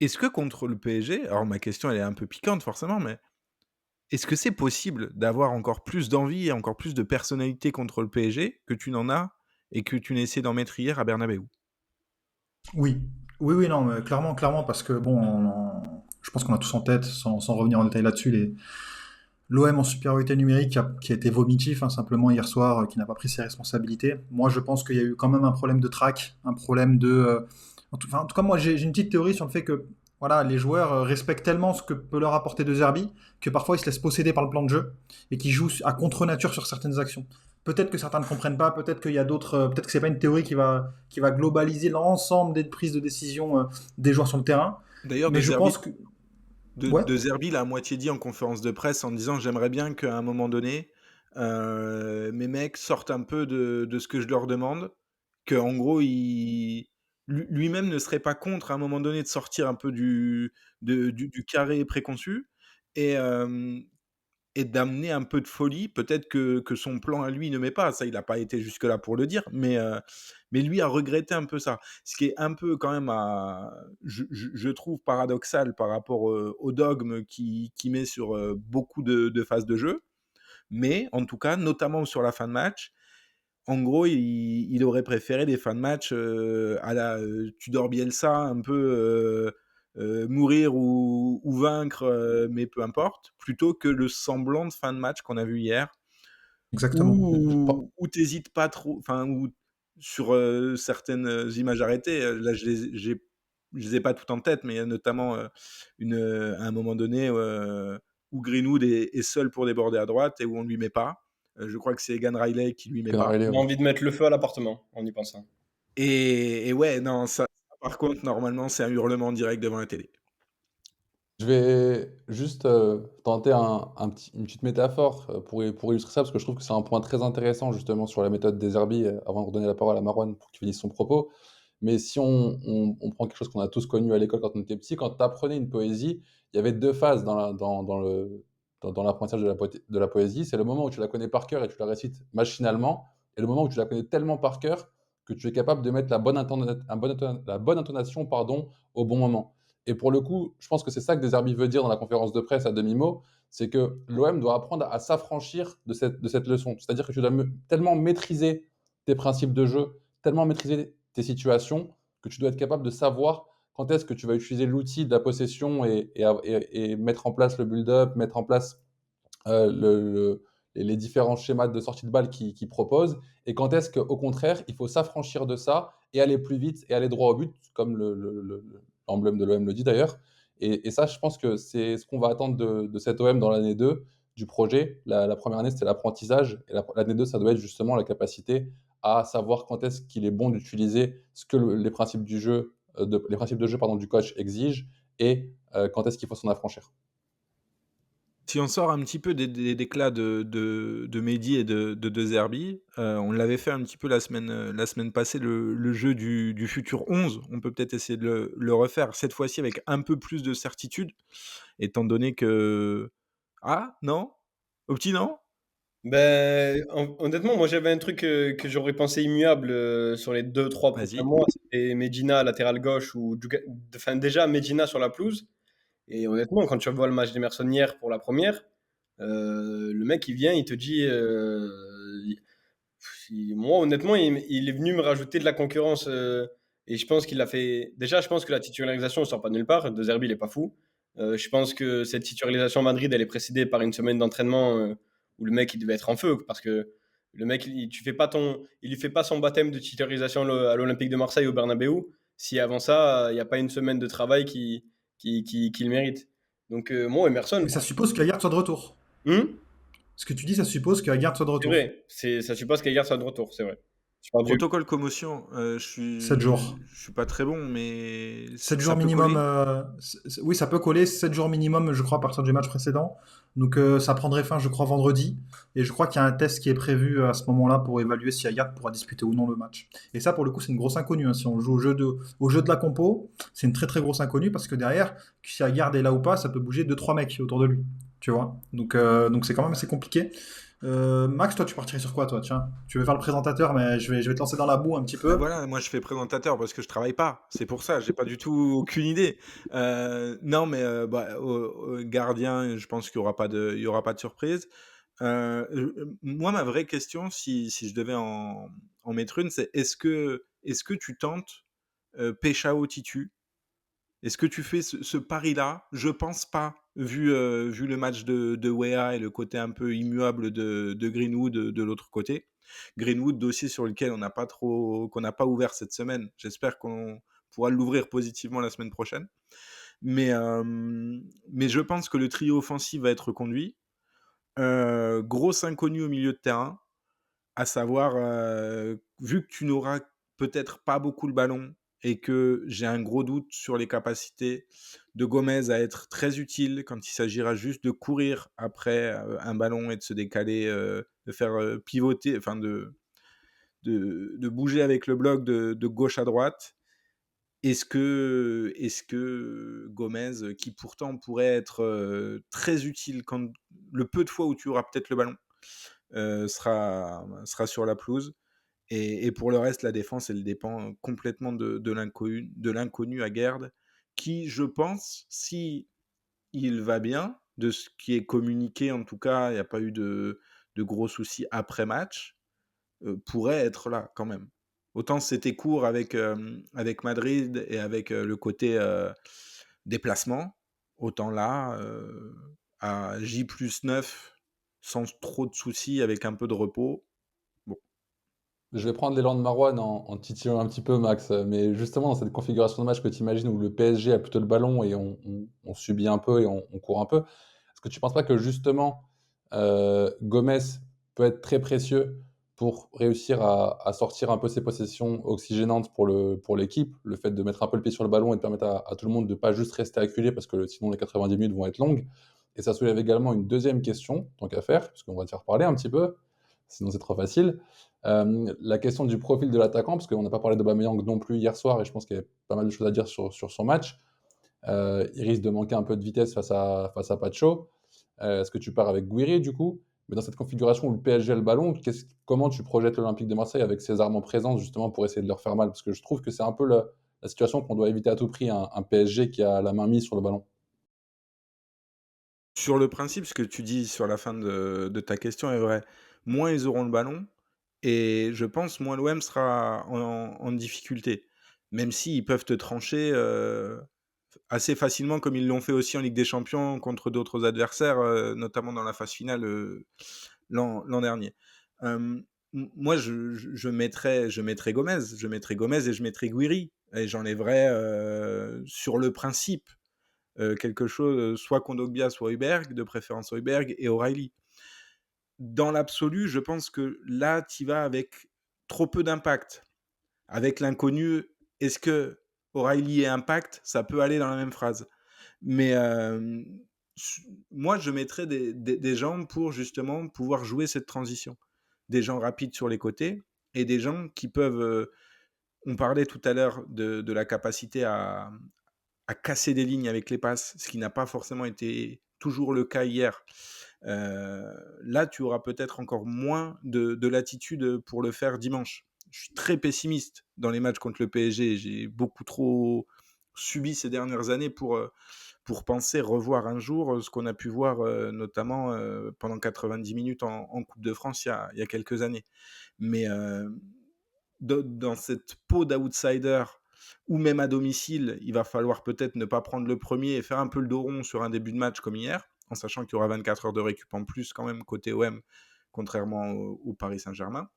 Est-ce que contre le PSG, alors ma question elle est un peu piquante forcément, mais est-ce que c'est possible d'avoir encore plus d'envie et encore plus de personnalité contre le PSG que tu n'en as et que tu n'as essayé d'en mettre hier à Bernabéu? Oui, oui, oui, non, mais clairement, parce que bon, je pense qu'on a tous en tête, sans revenir en détail là-dessus, l'OM en supériorité numérique qui a été vomitif, hein, simplement hier soir, qui n'a pas pris ses responsabilités. Moi, je pense qu'il y a eu quand même un problème de track, un problème de. En tout cas, moi, j'ai une petite théorie sur le fait que voilà, les joueurs respectent tellement ce que peut leur apporter De Zerbi que parfois ils se laissent posséder par le plan de jeu et qu'ils jouent à contre-nature sur certaines actions. Peut-être que certains ne comprennent pas, peut-être qu'il y a d'autres, peut-être que c'est pas une théorie qui va globaliser l'ensemble des prises de décision des joueurs sur le terrain. D'ailleurs, Mais je pense que, ouais, De Zerbi l'a à moitié dit en conférence de presse en disant: «J'aimerais bien qu'à un moment donné, mes mecs sortent un peu de ce que je leur demande». Qu'en gros, lui-même ne serait pas contre à un moment donné de sortir un peu du carré préconçu et hem et d'amener un peu de folie. Peut-être que son plan à lui ne met pas, ça il n'a pas été jusque-là pour le dire, mais lui a regretté un peu ça. Ce qui est un peu quand même je trouve paradoxal par rapport, au dogme qu'il met sur, beaucoup de phases de jeu. Mais en tout cas, notamment sur la fin de match, en gros, il aurait préféré des fins de match, à la, Tudor Bielsa, un peu, mourir ou vaincre, mais peu importe, plutôt que le semblant de fin de match qu'on a vu hier, exactement. Pas- où tu pas trop enfin, où sur, certaines, images arrêtées, là je les ai pas toutes en tête, mais il y a notamment, à un moment donné, où Greenwood est seul pour déborder à droite et où on lui met pas. Je crois que c'est Egan Riley qui lui met Egan pas. Riley, J'ai ouais. envie de mettre le feu à l'appartement en y pensant. Et ouais, non, ça, par contre, normalement, c'est un hurlement direct devant la télé. Je vais juste tenter une petite métaphore pour illustrer ça, parce que je trouve que c'est un point très intéressant justement sur la méthode des Zerbi, avant de redonner la parole à Marwan pour qu'il finisse son propos. Mais si on prend quelque chose qu'on a tous connu à l'école quand on était petit, quand tu apprenais une poésie, il y avait deux phases dans l'apprentissage de la poésie. C'est le moment où tu la connais par cœur et tu la récites machinalement, et le moment où tu la connais tellement par cœur que tu es capable de mettre la bonne intonation, pardon, au bon moment. Et pour le coup, je pense que c'est ça que Deserbi veut dire dans la conférence de presse à demi-mot, c'est que l'OM doit apprendre à s'affranchir de cette leçon. C'est-à-dire que tu dois tellement maîtriser tes principes de jeu, tellement maîtriser tes situations, que tu dois être capable de savoir quand est-ce que tu vas utiliser l'outil de la possession et mettre en place le build-up, mettre en place les différents schémas de sortie de balle qu'il propose, et quand est-ce qu'au contraire, il faut s'affranchir de ça et aller plus vite et aller droit au but, comme l'emblème de l'OM le dit d'ailleurs. Et ça, je pense que c'est ce qu'on va attendre de cet OM dans l'année 2 du projet. La première année, c'était l'apprentissage, et l'année 2, ça doit être justement la capacité à savoir quand est-ce qu'il est bon d'utiliser ce que les principes du jeu, les principes de jeu pardon, du coach exigent, et quand est-ce qu'il faut s'en affranchir. Si on sort un petit peu des éclats de Mehdi et de Zerbi, on l'avait fait un petit peu la semaine passée, le jeu du futur 11. On peut peut-être essayer de le refaire, cette fois-ci avec un peu plus de certitude, étant donné que... Ah, non? Au petit, non? Ben, honnêtement, moi j'avais un truc que j'aurais pensé immuable sur les 2-3 prochains Vas-y. mois, c'était Medina latéral gauche enfin déjà Medina sur la pelouse. Et honnêtement, quand tu revois le match d'Emerson hier pour la première, le mec il vient, il te dit, moi honnêtement, il est venu me rajouter de la concurrence et je pense qu'il a fait. Déjà, je pense que la titularisation ne sort pas de nulle part. De Zerbi, il est pas fou. Je pense que cette titularisation à Madrid, elle est précédée par une semaine d'entraînement où le mec il devait être en feu parce que le mec, il lui fait pas son baptême de titularisation à l'Olympique de Marseille au Bernabeu si avant ça, il n'y a pas une semaine de travail qui le mérite. Donc moi, Emerson, Mais ça suppose qu'Aguerd soit de retour. hmm, Ce que tu dis, ça suppose qu'Aguerd soit de c'est retour. vrai, ça suppose qu'Aguerd soit de retour, c'est vrai. Je parle du... Protocole commotion, 7 jours. je suis pas très bon, mais 7 ça jours peut minimum. coller. Oui, ça peut coller. 7 jours minimum, je crois, à partir du match précédent. Donc ça prendrait fin, je crois, vendredi. Et je crois qu'il y a un test qui est prévu à ce moment-là pour évaluer si Aguerd pourra disputer ou non le match. Et ça, pour le coup, c'est une grosse inconnue, hein. Si on joue au jeu de la compo, c'est une très très grosse inconnue parce que derrière, si Aguerd est là ou pas, ça peut bouger 2-3 mecs autour de lui. Tu vois. Donc c'est quand même assez compliqué. Max, toi, tu partirais sur quoi, toi? Tiens, tu veux faire le présentateur, mais je vais te lancer dans la boue un petit Ben peu. voilà, moi je fais présentateur parce que je travaille pas. C'est pour ça, j'ai pas du tout aucune idée. Non, mais au gardien, je pense il y aura pas de surprise. Moi, ma vraie question, si je devais en mettre une, c'est est-ce que tu tentes Peshao Titu? Est-ce que tu fais ce pari-là? Je pense pas, vu le match de Weah et le côté un peu immuable de Greenwood de l'autre côté. Greenwood, dossier sur lequel qu'on n'a pas ouvert cette semaine. J'espère qu'on pourra l'ouvrir positivement la semaine prochaine. Mais je pense que le trio offensif va être conduit. Grosse inconnue au milieu de terrain, à savoir, vu que tu n'auras peut-être pas beaucoup le ballon et que j'ai un gros doute sur les capacités de Gomez à être très utile quand il s'agira juste de courir après un ballon et de se décaler, de faire pivoter, enfin de bouger avec le bloc de gauche à droite. Est-ce que Gomez, qui pourtant pourrait être très utile quand le peu de fois où tu auras peut-être le ballon, sera sur la pelouse. Et pour le reste, la défense, elle dépend complètement de l'inconnu à Gerd, qui, je pense, si il va bien, de ce qui est communiqué en tout cas, il n'y a pas eu de gros soucis après match, pourrait être là quand même. Autant c'était court avec Madrid et avec le côté déplacement, autant là, à J+9, sans trop de soucis, avec un peu de repos. Bon. Je vais prendre l'élan de Marwan en titillant un petit peu Max, mais justement dans cette configuration de match que tu imagines où le PSG a plutôt le ballon et on subit un peu et on court un peu, est-ce que tu ne penses pas que justement Gomez peut être très précieux pour réussir à sortir un peu ces possessions oxygénantes pour l'équipe. Le fait de mettre un peu le pied sur le ballon et de permettre à tout le monde de ne pas juste rester acculé parce que sinon les 90 minutes vont être longues. Et ça soulève également une deuxième question, tant qu'à faire, parce qu'on va te faire parler un petit peu, sinon c'est trop facile. La question du profil de l'attaquant, parce qu'on n'a pas parlé d'Aubameyang non plus hier soir, et je pense qu'il y a pas mal de choses à dire sur son match. Il risque de manquer un peu de vitesse face à Pacho. Est-ce que tu pars avec Guiri du coup? Mais dans cette configuration où le PSG a le ballon, comment tu projettes l'Olympique de Marseille avec ses armes en présence justement pour essayer de leur faire mal? Parce que je trouve que c'est un peu la situation qu'on doit éviter à tout prix, un PSG qui a la main mise sur le ballon. Sur le principe, ce que tu dis sur la fin de ta question est vrai. Moins ils auront le ballon, et je pense moins l'OM sera en difficulté. Même s'ils peuvent te trancher assez facilement, comme ils l'ont fait aussi en Ligue des Champions contre d'autres adversaires, notamment dans la phase finale l'an dernier. Moi, je mettrais Gomez. Je mettrais Gomez et je mettrais Guiri. Et j'enlèverais sur le principe quelque chose, soit Kondogbia, soit Højbjerg, de préférence Højbjerg et O'Reilly. Dans l'absolu, je pense que là, tu vas avec trop peu d'impact. Avec l'inconnu, est-ce que O'Reilly et impact, ça peut aller dans la même phrase. Mais moi, je mettrais des gens pour justement pouvoir jouer cette transition. Des gens rapides sur les côtés et des gens qui peuvent... on parlait tout à l'heure de la capacité à casser des lignes avec les passes, ce qui n'a pas forcément été toujours le cas hier. Là, tu auras peut-être encore moins de latitude pour le faire dimanche. Je suis très pessimiste dans les matchs contre le PSG. J'ai beaucoup trop subi ces dernières années pour penser revoir un jour ce qu'on a pu voir notamment pendant 90 minutes en Coupe de France il y a quelques années. Mais dans cette peau d'outsider, ou même à domicile, il va falloir peut-être ne pas prendre le premier et faire un peu le dos rond sur un début de match comme hier, en sachant qu'il y aura 24 heures de récup en plus quand même côté OM, contrairement au Paris Saint-Germain.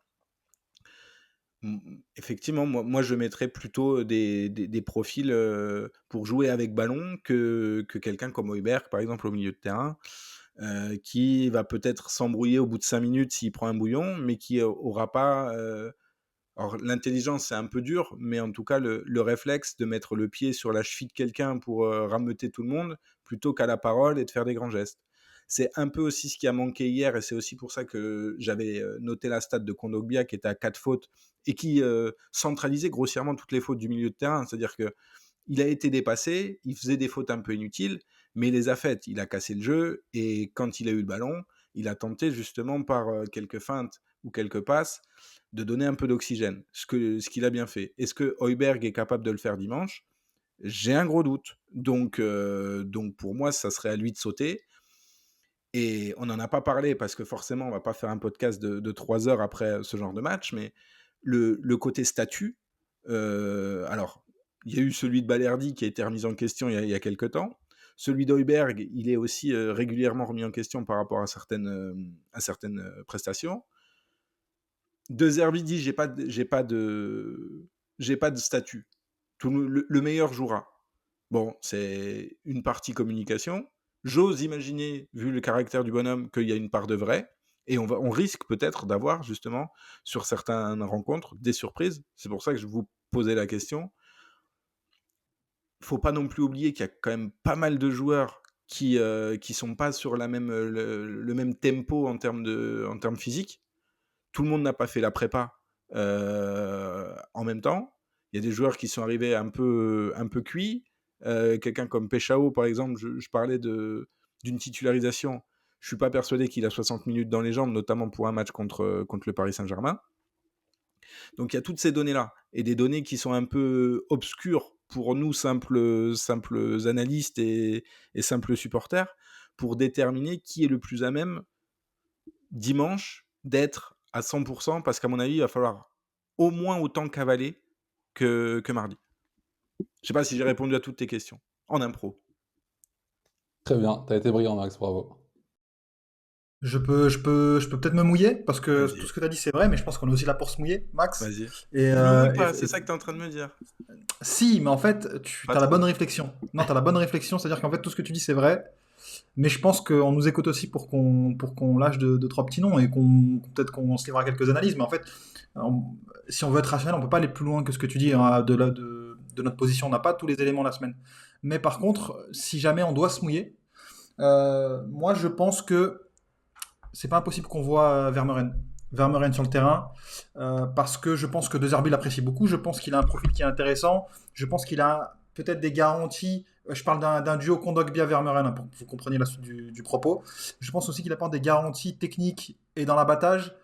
Effectivement, moi je mettrais plutôt des profils pour jouer avec ballon que quelqu'un comme Højbjerg, par exemple, au milieu de terrain, qui va peut-être s'embrouiller au bout de 5 minutes s'il prend un bouillon, mais qui aura pas... alors l'intelligence, c'est un peu dur, mais en tout cas le réflexe de mettre le pied sur la cheville de quelqu'un pour rameuter tout le monde, plutôt qu'à la parole et de faire des grands gestes. C'est un peu aussi ce qui a manqué hier, et c'est aussi pour ça que j'avais noté la stat de Kondogbia qui était à 4 fautes et qui centralisait grossièrement toutes les fautes du milieu de terrain. C'est-à-dire qu'il a été dépassé, il faisait des fautes un peu inutiles, mais il les a faites. Il a cassé le jeu, et quand il a eu le ballon, il a tenté justement par quelques feintes ou quelques passes de donner un peu d'oxygène, ce qu'il a bien fait. Est-ce que Højbjerg est capable de le faire dimanche? J'ai un gros doute. Donc pour moi, ça serait à lui de sauter. Et on n'en a pas parlé parce que forcément, on ne va pas faire un podcast de 3 heures après ce genre de match, mais le côté statut, alors, il y a eu celui de Balerdi qui a été remis en question il y a quelques temps. Celui d'Højbjerg, il est aussi régulièrement remis en question par rapport à certaines prestations. De Zerbi dit, j'ai pas de statut. Le meilleur jouera. Bon, c'est une partie communication. J'ose imaginer, vu le caractère du bonhomme, qu'il y a une part de vrai. Et on risque peut-être d'avoir, justement, sur certaines rencontres, des surprises. C'est pour ça que je vous posais la question. Il ne faut pas non plus oublier qu'il y a quand même pas mal de joueurs qui sont pas sur le même tempo en termes physiques. Tout le monde n'a pas fait la prépa en même temps. Il y a des joueurs qui sont arrivés un peu cuits. Quelqu'un comme Peshao, par exemple, je parlais d'une titularisation. Je ne suis pas persuadé qu'il a 60 minutes dans les jambes, notamment pour un match contre le Paris Saint-Germain. Donc il y a toutes ces données-là, et des données qui sont un peu obscures pour nous, simples analystes et simples supporters, pour déterminer qui est le plus à même, dimanche, d'être à 100%, parce qu'à mon avis, il va falloir au moins autant cavaler que mardi. Je ne sais pas si j'ai répondu à toutes tes questions, en impro. Très bien, tu as été brillant, Max, bravo. Je peux peut-être me mouiller parce que Vas-y. tout ce que tu as dit c'est vrai, mais je pense qu'on est aussi là pour se mouiller, Max. Vas-y. Et, Je me mouille pas, c'est ça que tu es en train de me dire. Si, mais en fait, tu Pas as la trop. bonne réflexion. Non, tu as la bonne réflexion, c'est-à-dire qu'en fait tout ce que tu dis c'est vrai. Mais je pense qu'on nous écoute aussi pour qu'on lâche de trois petits noms et qu'on peut-être qu'on se livrera quelques analyses. Mais en fait, on- si on veut être rationnel, on peut pas aller plus loin que ce que tu dis, hein, de notre position. On n'a pas tous les éléments la semaine. Mais par contre, si jamais on doit se mouiller, moi je pense que c'est pas impossible qu'on voit Vermeuren sur le terrain, parce que je pense que De Zerbi l'apprécie beaucoup. Je pense qu'il a un profil qui est intéressant. Je pense qu'il a peut-être des garanties. Je parle d'un duo Kondogbia-Vermeuren, hein, pour que vous compreniez la suite du propos. Je pense aussi qu'il apporte des garanties techniques et dans l'abattage,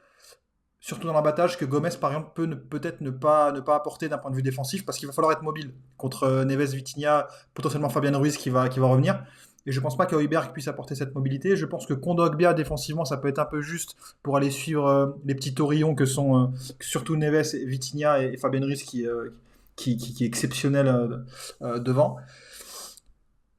surtout dans l'abattage, que Gomez, par exemple, peut-être ne pas apporter d'un point de vue défensif, parce qu'il va falloir être mobile contre Neves, Vitinha, potentiellement Fabien Ruiz qui va revenir. Et je pense pas que Højbjerg puisse apporter cette mobilité. Je pense que Kondogbia, défensivement, ça peut être un peu juste pour aller suivre les petits taurillons que sont surtout Neves, Vitinha et Fabien Ruiz qui est exceptionnel devant.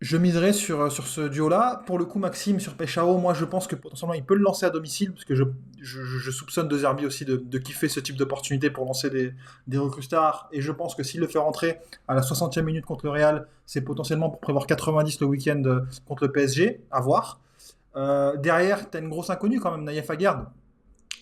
Je miserais sur ce duo-là. Pour le coup, Maxime, sur Peshao, moi je pense que potentiellement il peut le lancer à domicile, parce que je soupçonne De Zerbi aussi de kiffer ce type d'opportunité pour lancer des recrues stars. Et je pense que s'il le fait rentrer à la 60e minute contre le Real, c'est potentiellement pour prévoir 90 le week-end contre le PSG, à voir. Derrière, tu as une grosse inconnue quand même, Naïef Aguerd.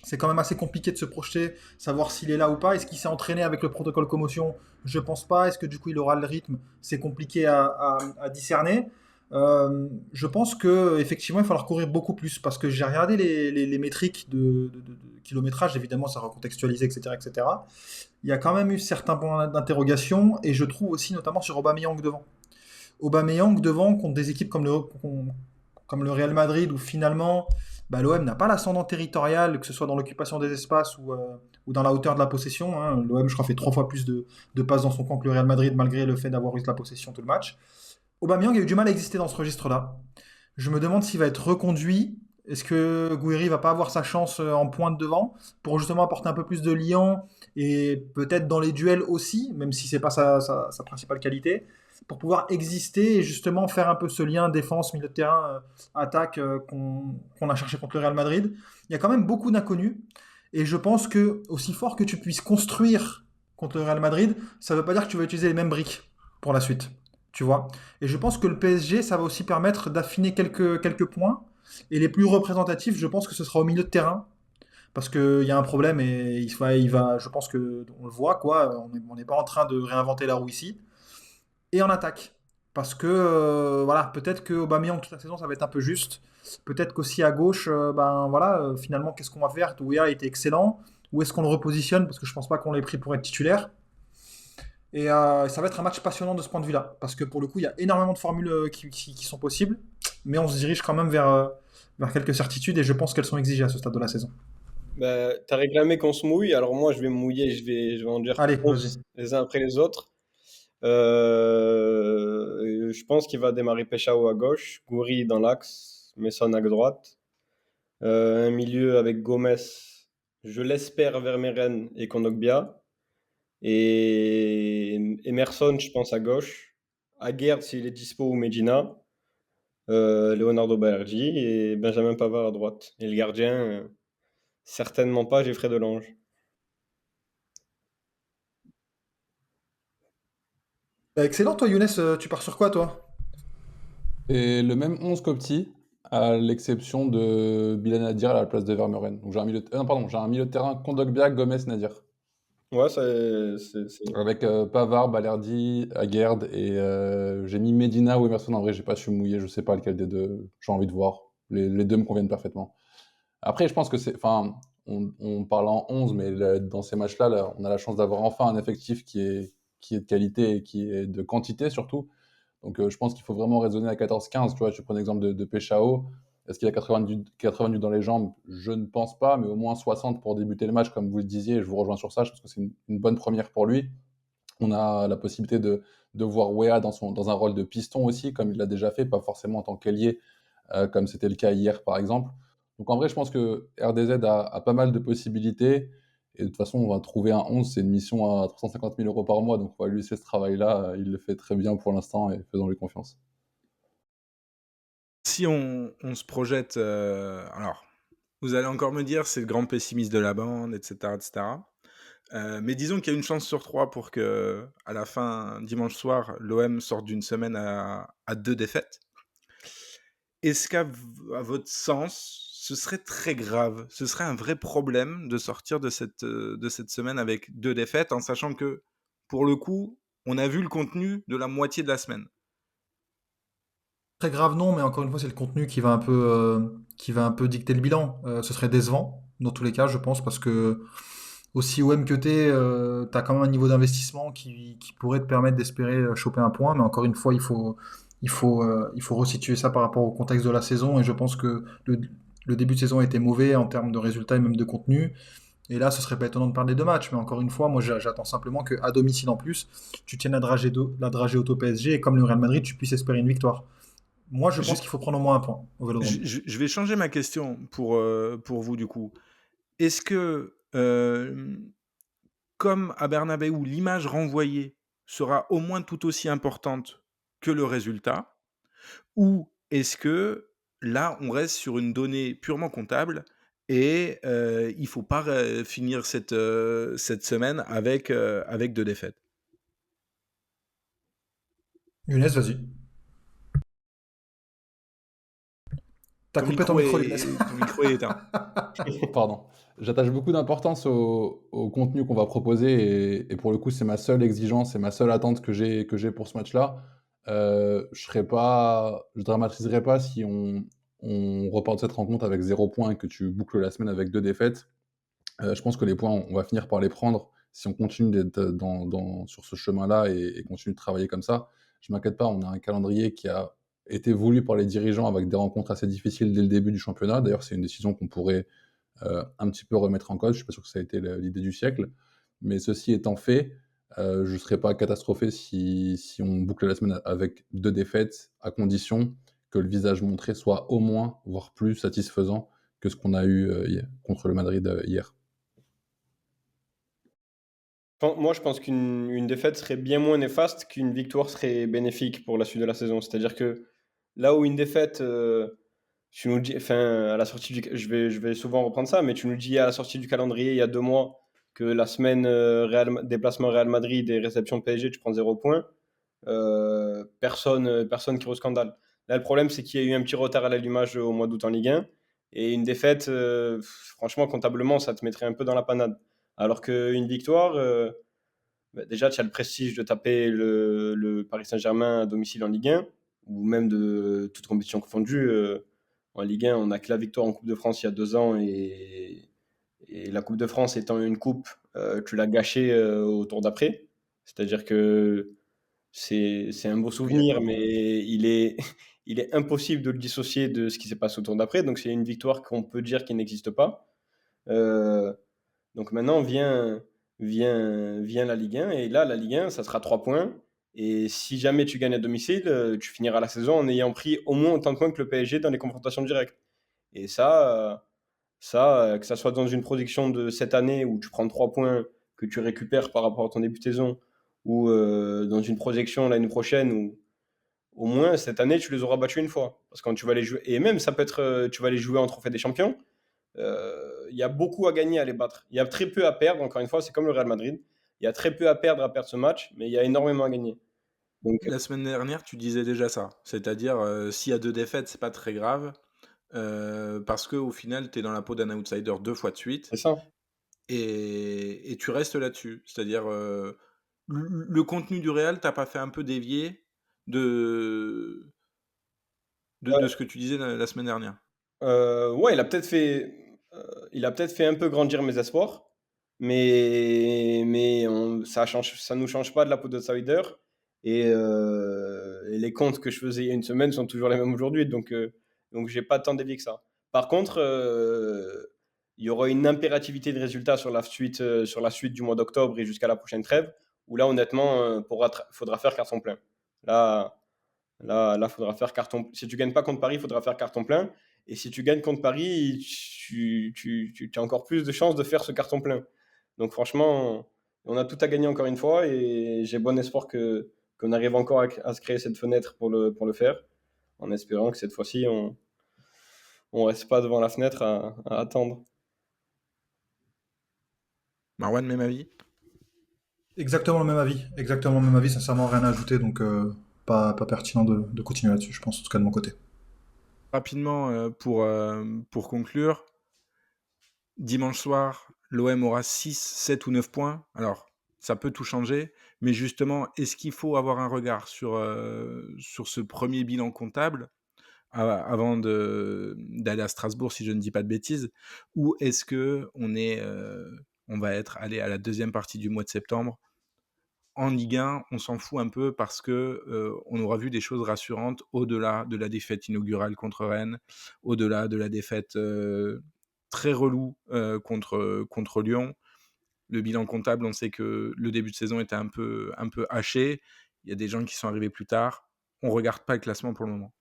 C'est quand même assez compliqué de se projeter, savoir s'il est là ou pas. Est-ce qu'il s'est entraîné avec le protocole commotion? Je pense pas. Est-ce que du coup il aura le rythme? C'est compliqué à discerner. Je pense que effectivement il va falloir courir beaucoup plus, parce que j'ai regardé les métriques de kilométrage, évidemment ça recontextualisé, etc., etc. Il y a quand même eu certains points d'interrogation, et je trouve aussi notamment sur Aubameyang devant. Aubameyang devant contre des équipes comme le Real Madrid, où finalement bah, l'OM n'a pas l'ascendant territorial, que ce soit dans l'occupation des espaces ou dans la hauteur de la possession, hein. L'OM, je crois, fait 3 fois plus de passes dans son camp que le Real Madrid, malgré le fait d'avoir eu la possession tout le match. Aubameyang a eu du mal à exister dans ce registre-là. Je me demande s'il va être reconduit. Est-ce que Gouiri va pas avoir sa chance en pointe devant pour justement apporter un peu plus de liant, et peut-être dans les duels aussi, même si c'est pas sa principale qualité, pour pouvoir exister et justement faire un peu ce lien défense, milieu de terrain, attaque qu'on a cherché contre le Real Madrid. Il y a quand même beaucoup d'inconnus, et je pense que aussi fort que tu puisses construire contre le Real Madrid, ça ne veut pas dire que tu vas utiliser les mêmes briques pour la suite. Tu vois. Et je pense que le PSG, ça va aussi permettre d'affiner quelques points. Et les plus représentatifs, je pense que ce sera au milieu de terrain. Parce qu'il y a un problème, et je pense que on le voit, quoi. On n'est pas en train de réinventer la roue ici. Et en attaque. Parce que, voilà, peut-être que Aubameyang toute la saison, ça va être un peu juste. Peut-être qu'aussi à gauche, ben voilà, finalement, qu'est-ce qu'on va faire? Douia était excellent. Où est-ce qu'on le repositionne? Parce que je pense pas qu'on l'ait pris pour être titulaire. Et ça va être un match passionnant de ce point de vue-là, parce que pour le coup, il y a énormément de formules qui sont possibles, mais on se dirige quand même vers quelques certitudes, et je pense qu'elles sont exigées à ce stade de la saison. Bah, t'as réclamé qu'on se mouille, alors moi je vais me mouiller, je vais en dire Allez, tous vas-y. les uns après les autres. Je pense qu'il va démarrer Peshao à gauche, Gouiri dans l'axe, Messon à droite. Un milieu avec Gomez, je l'espère, Vermeeren et Kondogbia. Et Emerson, je pense, à gauche. Aguerd, s'il est dispo, ou Medina. Leonardo Balerdi et Benjamin Pavard à droite. Et le gardien, certainement pas Geoffrey Delange. Bah, excellent, toi, Younes, tu pars sur quoi, toi? Et le même 11 qu'Opti, à l'exception de Bilal Nadir à la place de Vermeuren. Donc j'ai un milieu de... non, pardon, j'ai un milieu de terrain Kondogbia, Gomez, Nadir. Ouais, Avec Pavard, Balerdi, Aguerd et j'ai mis Medina ou Emerson. En vrai, j'ai pas su mouiller, je sais pas lequel des deux j'ai envie de voir. Les deux me conviennent parfaitement. Après, je pense que c'est. Enfin, on parle en 11, mais dans ces matchs-là, là, on a la chance d'avoir enfin un effectif qui est de qualité et qui est de quantité surtout. Donc je pense qu'il faut vraiment raisonner à 14-15. Tu vois, je prends l'exemple de Peshao. Est-ce qu'il a 80 minutes dans les jambes? Je ne pense pas, mais au moins 60 pour débuter le match, comme vous le disiez. Je vous rejoins sur ça. Je pense que c'est une bonne première pour lui. On a la possibilité de voir Wea dans un rôle de piston aussi, comme il l'a déjà fait, pas forcément en tant qu'ailier, comme c'était le cas hier par exemple. Donc en vrai, je pense que RDZ a pas mal de possibilités. Et de toute façon, on va trouver un 11, c'est une mission à 350 000 euros par mois, donc on va lui laisser ce travail-là. Il le fait très bien pour l'instant et faisons-lui confiance. Si on se projette, alors, vous allez encore me dire, c'est le grand pessimiste de la bande, etc., etc. Mais disons qu'il y a une chance sur 3 pour que, à la fin, dimanche soir, l'OM sorte d'une semaine à 2 défaites. est-ce à votre sens, ce serait très grave, ce serait un vrai problème de sortir de cette semaine avec 2 défaites, en sachant que, pour le coup, on a vu le contenu de la moitié de la semaine? Très grave, non, mais encore une fois, c'est le contenu qui va un peu dicter le bilan. Ce serait décevant, dans tous les cas, je pense, parce que aussi OM que t'es, t'as quand même un niveau d'investissement qui pourrait te permettre d'espérer choper un point, mais encore une fois, il faut resituer ça par rapport au contexte de la saison, et je pense que le début de saison a été mauvais en termes de résultats et même de contenu, et là, ce serait pas étonnant de perdre les deux matchs, mais encore une fois, moi, j'attends simplement qu'à domicile en plus, tu tiennes la dragée auto PSG, et comme le Real Madrid, tu puisses espérer une victoire. Moi, je Je pense qu'il faut prendre au moins un point au Vélodrome. je vais changer ma question pour vous, du coup. Est-ce que, comme à Bernabéu, l'image renvoyée sera au moins tout aussi importante que le résultat? Ou est-ce que là, on reste sur une donnée purement comptable et il faut pas finir cette semaine avec 2 défaites? Younes, vas-y. T'as coupé ton micro, Younes. Ton micro est éteint. Pardon. J'attache beaucoup d'importance au contenu qu'on va proposer et pour le coup, c'est ma seule exigence et ma seule attente que j'ai pour ce match-là. Je dramatiserai pas si on repart de cette rencontre avec 0 point et que tu boucles la semaine avec 2 défaites. Je pense que les points, on va finir par les prendre si on continue d'être sur ce chemin-là et continue de travailler comme ça. Je m'inquiète pas, on a un calendrier qui a été voulu par les dirigeants avec des rencontres assez difficiles dès le début du championnat. D'ailleurs, c'est une décision qu'on pourrait un petit peu remettre en cause. Je suis pas sûr que ça a été l'idée du siècle. Mais ceci étant fait, je ne serais pas catastrophé si on boucle la semaine avec 2 défaites, à condition que le visage montré soit au moins, voire plus satisfaisant que ce qu'on a eu contre le Madrid hier. Moi, je pense qu'une défaite serait bien moins néfaste qu'une victoire serait bénéfique pour la suite de la saison. C'est-à-dire que là où une défaite, tu nous dis, enfin, à la sortie je vais souvent reprendre ça, mais tu nous dis à la sortie du calendrier il y a 2 mois que la semaine déplacement Real Madrid et réception de PSG, tu prends 0 point. Personne qui au scandale. Là, le problème, c'est qu'il y a eu un petit retard à l'allumage au mois d'août en Ligue 1 et une défaite, franchement, comptablement, ça te mettrait un peu dans la panade. Alors qu'une victoire, bah, déjà, tu as le prestige de taper le Paris Saint-Germain à domicile en Ligue 1 ou même de toute compétition confondue. En Ligue 1, on n'a que la victoire en Coupe de France il y a 2 ans et la Coupe de France étant une coupe, tu l'as gâchée au tour d'après. C'est-à-dire que c'est un beau Oui, souvenir, mais il est impossible de le dissocier de ce qui s'est passé au tour d'après. Donc c'est une victoire qu'on peut dire qui n'existe pas. Euh, donc maintenant vient la Ligue 1. Et là, la Ligue 1, ça sera 3 points. Et si jamais tu gagnes à domicile, tu finiras la saison en ayant pris au moins autant de points que le PSG dans les confrontations directes. Et que ça soit dans une production de cette année où tu prends 3 points que tu récupères par rapport à ton début de saison, ou dans une projection l'année prochaine où au moins cette année tu les auras battus une fois. Parce que quand tu vas les jouer, et même ça peut être, tu vas les jouer en trophée des champions, il y a beaucoup à gagner à les battre. Il y a très peu à perdre, encore une fois, c'est comme le Real Madrid. Il y a très peu à perdre ce match, mais il y a énormément à gagner. Donc, la semaine dernière, tu disais déjà ça. C'est-à-dire, s'il y a 2 défaites, c'est pas très grave, parce qu'au final, tu es dans la peau d'un outsider 2 fois de suite c'est ça. et tu restes là-dessus. C'est-à-dire, le contenu du Real t'a pas fait un peu dévier de de ce que tu disais la semaine dernière? Ouais, il a peut-être fait un peu grandir mes espoirs, mais ça nous change pas de la peau d'outsider. Et les comptes que je faisais il y a une semaine sont toujours les mêmes aujourd'hui, donc j'ai pas tant dévié que ça. Par contre, il y aura une impérativité de résultats sur la suite du mois d'octobre et jusqu'à la prochaine trêve, où là, honnêtement, faudra faire carton plein. Là, faudra faire carton. Si tu gagnes pas contre Paris, il faudra faire carton plein. Et si tu gagnes contre Paris, tu as encore plus de chances de faire ce carton plein. Donc franchement, on a tout à gagner encore une fois et j'ai bon espoir qu'on arrive encore à se créer cette fenêtre pour le faire, en espérant que cette fois-ci, on reste pas devant la fenêtre à attendre. Marwan, même avis? Exactement le même avis. Exactement le même avis. Sincèrement, rien à ajouter. Donc, pas pertinent de continuer là-dessus, je pense, en tout cas de mon côté. Rapidement, pour conclure, dimanche soir, l'OM aura 6, 7 ou 9 points. Alors, ça peut tout changer, mais justement, est-ce qu'il faut avoir un regard sur ce premier bilan comptable avant d'aller à Strasbourg, si je ne dis pas de bêtises? Ou est-ce qu'on va être allé à la deuxième partie du mois de septembre en Ligue 1, on s'en fout un peu parce que, on aura vu des choses rassurantes au-delà de la défaite inaugurale contre Rennes, au-delà de la défaite, très relou, contre Lyon. Le bilan comptable, on sait que le début de saison était un peu haché. Il y a des gens qui sont arrivés plus tard. On regarde pas le classement pour le moment.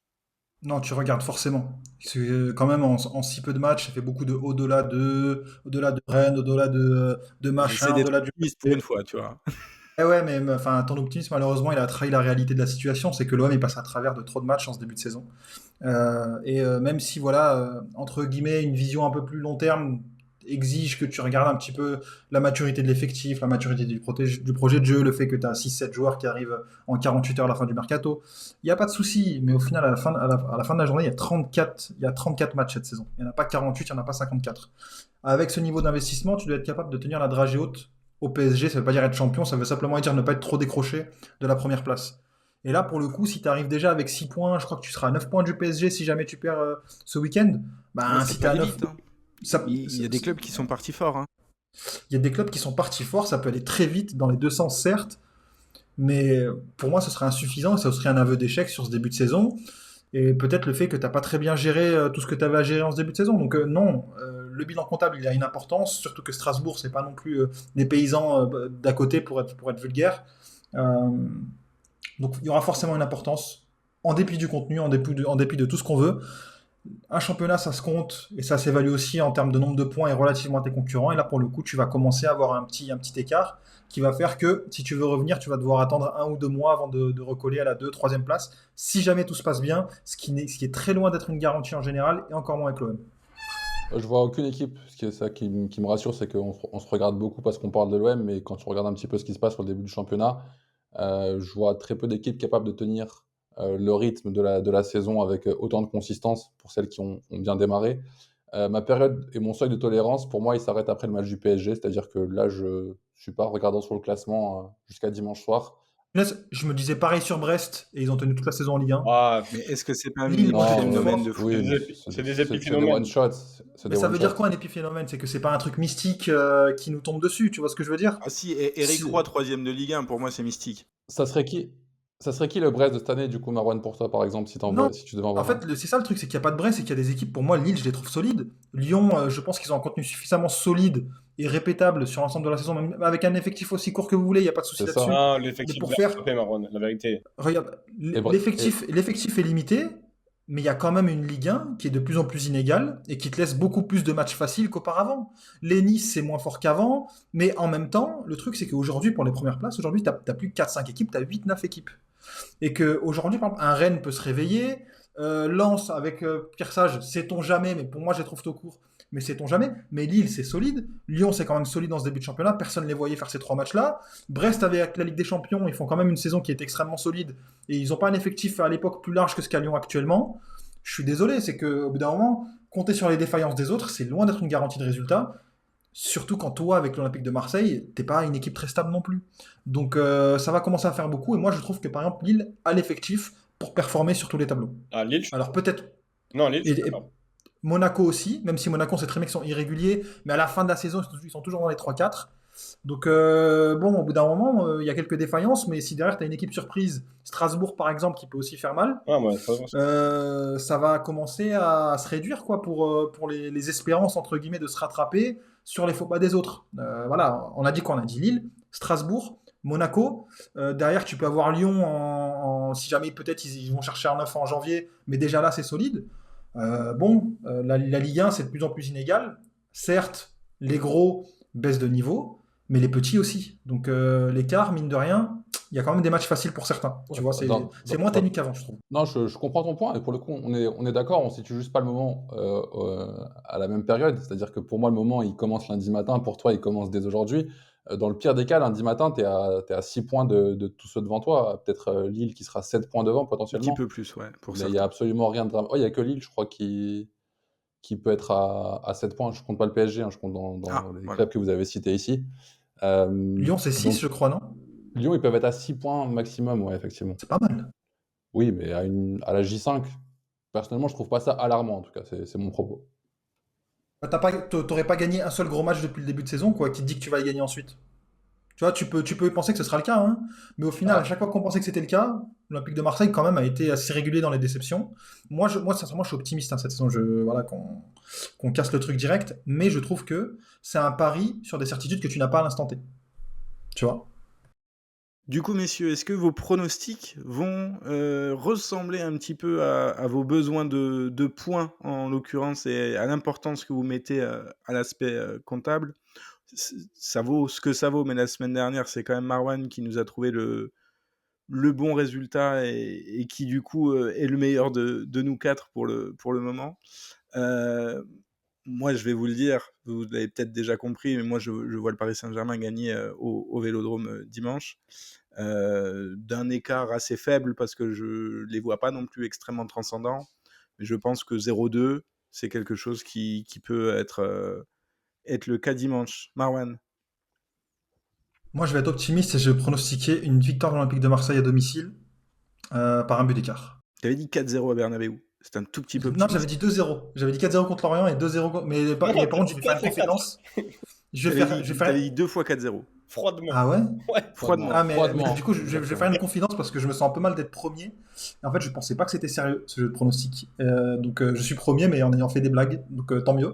Non, tu regardes forcément. Parce que quand même, en si peu de matchs, ça fait beaucoup de au-delà de Rennes, au-delà de J'essaie machin, d'être au-delà du. optimiste pour une fois, tu vois? Eh ouais, mais enfin, ton optimisme, malheureusement, il a trahi la réalité de la situation. C'est que l'OM est passé à travers de trop de matchs en ce début de saison. Même si, voilà, entre guillemets, une vision un peu plus long terme exige que tu regardes un petit peu la maturité de l'effectif, la maturité du projet de jeu, le fait que tu as 6-7 joueurs qui arrivent en 48 heures à la fin du mercato. Il n'y a pas de souci, mais au final, à la fin de la journée, il y a 34 matchs cette saison. Il n'y en a pas 48, il n'y en a pas 54. Avec ce niveau d'investissement, tu dois être capable de tenir la dragée haute au PSG. Ça ne veut pas dire être champion, ça veut simplement dire ne pas être trop décroché de la première place. Et là, pour le coup, si tu arrives déjà avec 6 points, je crois que tu seras à 9 points du PSG si jamais tu perds ce week-end. Ouais, Ben, ça si peut tu à aller 9, vite, hein. Il y a des clubs qui sont partis forts, hein. il y a des clubs qui sont partis forts, ça peut aller très vite dans les deux sens, certes, mais pour moi, ce serait insuffisant et ça serait un aveu d'échec sur ce début de saison. Et peut-être le fait que tu n'as pas très bien géré tout ce que tu avais à gérer en ce début de saison. Donc, non, le bilan comptable, il a une importance, surtout que Strasbourg, c'est pas non plus des paysans d'à côté pour être vulgaire. Euh, donc, il y aura forcément une importance, en dépit du contenu, en dépit de tout ce qu'on veut. Un championnat, ça se compte et ça s'évalue aussi en termes de nombre de points et relativement à tes concurrents. Et là, pour le coup, tu vas commencer à avoir un petit écart qui va faire que si tu veux revenir, tu vas devoir attendre 1 ou 2 mois avant de recoller à la 2, 3e place. Si jamais tout se passe bien, ce qui est très loin d'être une garantie en général et encore moins avec l'OM. Je vois aucune équipe, ce qui est ça qui me rassure, c'est qu'on se regarde beaucoup parce qu'on parle de l'OM, mais quand tu regardes un petit peu ce qui se passe au début du championnat, je vois très peu d'équipes capables de tenir le rythme de la saison avec autant de consistance pour celles qui ont bien démarré. Ma période et mon seuil de tolérance, pour moi, il s'arrête après le match du PSG, c'est-à-dire que là, je ne suis pas regardant sur le classement jusqu'à dimanche soir. Je me disais pareil sur Brest et ils ont tenu toute la saison en Ligue 1. Ah, Mais est-ce que c'est pas un Lille, moi je les trouve épiphénomène forts. de fou? Oui, mais c'est des c'est des épiphénomènes. one-shots. C'est Mais des ça veut dire one-shots. quoi un épiphénomène? C'est que c'est pas un truc mystique qui nous tombe dessus, tu vois ce que je veux dire? Ah si, Eric C'est- Roy, 3e de Ligue 1, pour moi, c'est mystique. Ça serait qui? Ça serait qui le Brest de cette année, du coup, Marwan, pour toi, par exemple, Non, si tu devais en en voir un? fait, c'est ça le truc, c'est qu'il n'y a pas de Brest, c'est qu'il y a des équipes, pour moi, Lille, je les trouve solides. Lyon, je pense qu'ils ont un contenu suffisamment solide et répétable sur l'ensemble de la saison, même avec un effectif aussi court que vous voulez, il n'y a pas de souci C'est là-dessus. ça. Ah, Mais l'effectif pour de la faire, frappé, Marwan, la vérité. regarde, Et, Bre- et- l'effectif est limité, mais il y a quand même une Ligue 1 qui est de plus en plus inégale et qui te laisse beaucoup plus de matchs faciles qu'auparavant. Les Nice, c'est moins fort qu'avant, mais en même temps, le truc, c'est qu'aujourd'hui, pour les premières places, aujourd'hui, tu n'as plus 4-5 équipes, tu as 8-9 équipes. Et qu'aujourd'hui, par exemple, un Rennes peut se réveiller. Lens avec Pierre Sage, sait-on jamais, mais pour moi, je les trouve tout court. Mais sait-on jamais. Mais Lille, c'est solide. Lyon, c'est quand même solide dans ce début de championnat. Personne ne les voyait faire ces 3 matchs-là. Brest, avec la Ligue des Champions, ils font quand même une saison qui est extrêmement solide. Et ils n'ont pas un effectif à l'époque plus large que ce qu'a Lyon actuellement. Je suis désolé, c'est qu'au bout d'un moment, compter sur les défaillances des autres, c'est loin d'être une garantie de résultat. Surtout quand toi, avec l'Olympique de Marseille, t'es pas une équipe très stable non plus. Donc ça va commencer à faire beaucoup. Et moi, je trouve que par exemple, Lille a l'effectif pour performer sur tous les tableaux. Ah, Lille, je suis Alors peut-être. Non, Lille, je suis Et d'accord. Monaco aussi, même si Monaco, c'est très bien qu'ils sont irréguliers, mais à la fin de la saison, ils sont toujours dans les 3-4. Donc bon, au bout d'un moment, il y a quelques défaillances, mais si derrière, tu as une équipe surprise, Strasbourg par exemple, qui peut aussi faire mal, Ah, ouais, ça va commencer à se réduire quoi, pour les espérances, entre guillemets, de se rattraper sur les faux pas des autres. Voilà, on a dit quoi? On a dit Lille, Strasbourg, Monaco. Derrière, tu peux avoir Lyon, si jamais peut-être ils vont chercher un 9 en janvier, mais déjà là, c'est solide. La Ligue 1, c'est de plus en plus inégal. Certes, les gros baissent de niveau, mais les petits aussi. Donc l'écart, mine de rien, il y a quand même des matchs faciles pour certains. Tu vois, c'est moins ténu qu'avant, je trouve. Non, je comprends ton point, et pour le coup, on est d'accord, on situe juste pas le moment à la même période. C'est-à-dire que pour moi, le moment, il commence lundi matin, pour toi, il commence dès aujourd'hui. Dans le pire des cas, lundi matin, tu es à 6 points de tous ceux devant toi. Peut-être Lille qui sera 7 points devant Un petit potentiellement. peu plus, ouais, pour Mais il n'y a certains. absolument rien de dramatique. Il n'y a que Lille, je crois, qui peut être à 7 points. Je ne compte pas le PSG, hein, je compte dans les Voilà. clubs que vous avez cités ici. Lyon, c'est 6, donc, je crois, non? Lyon, ils peuvent être à 6 points maximum, ouais, effectivement. C'est pas mal. Oui, mais à la J5, personnellement, je trouve pas ça alarmant, en tout cas. C'est mon propos. Bah, t'aurais pas gagné un seul gros match depuis le début de saison, quoi, qui te dit que tu vas y gagner ensuite. Tu vois, tu peux penser que ce sera le cas, hein, mais au final, à Ah, chaque fois qu'on pensait que c'était le cas, l'Olympique de Marseille, quand même, a été assez régulier dans les déceptions. Moi sincèrement, je suis optimiste cette saison, voilà, qu'on casse le truc direct, mais je trouve que c'est un pari sur des certitudes que tu n'as pas à l'instant T. Tu vois? Du coup, messieurs, est-ce que vos pronostics vont ressembler un petit peu à vos besoins de points, en l'occurrence, et à l'importance que vous mettez à l'aspect comptable? Ça vaut ce que ça vaut, mais la semaine dernière, c'est quand même Marwan qui nous a trouvé le bon résultat et qui, du coup, est le meilleur de nous quatre pour le moment. Moi, je vais vous le dire, vous l'avez peut-être déjà compris, mais moi, je vois le Paris Saint-Germain gagner au Vélodrome dimanche. D'un écart assez faible parce que je les vois pas non plus extrêmement transcendants, mais je pense que 0-2, c'est quelque chose qui peut être le cas dimanche. Marwan, Moi, je vais être optimiste et je vais pronostiquer une victoire de l'Olympique de Marseille à domicile par un but d'écart. tu avais dit 4-0 à Bernabeu. C'est un tout petit peu Non, j'avais optimiste. dit 2-0. J'avais dit 4-0 contre Lorient et 2-0 mais par contre, je vais Pourquoi faire une c'est 4? confidence. Je vais T'avais faire. dit 2 fois 4-0. Froidement. Ah ouais? Ouais. Froidement. Ah, mais du coup, je vais Exactement. faire une confidence parce que je me sens un peu mal d'être premier. Et en fait, je pensais pas que c'était sérieux, ce jeu de pronostic. Donc, je suis premier, mais en ayant fait des blagues, donc tant mieux.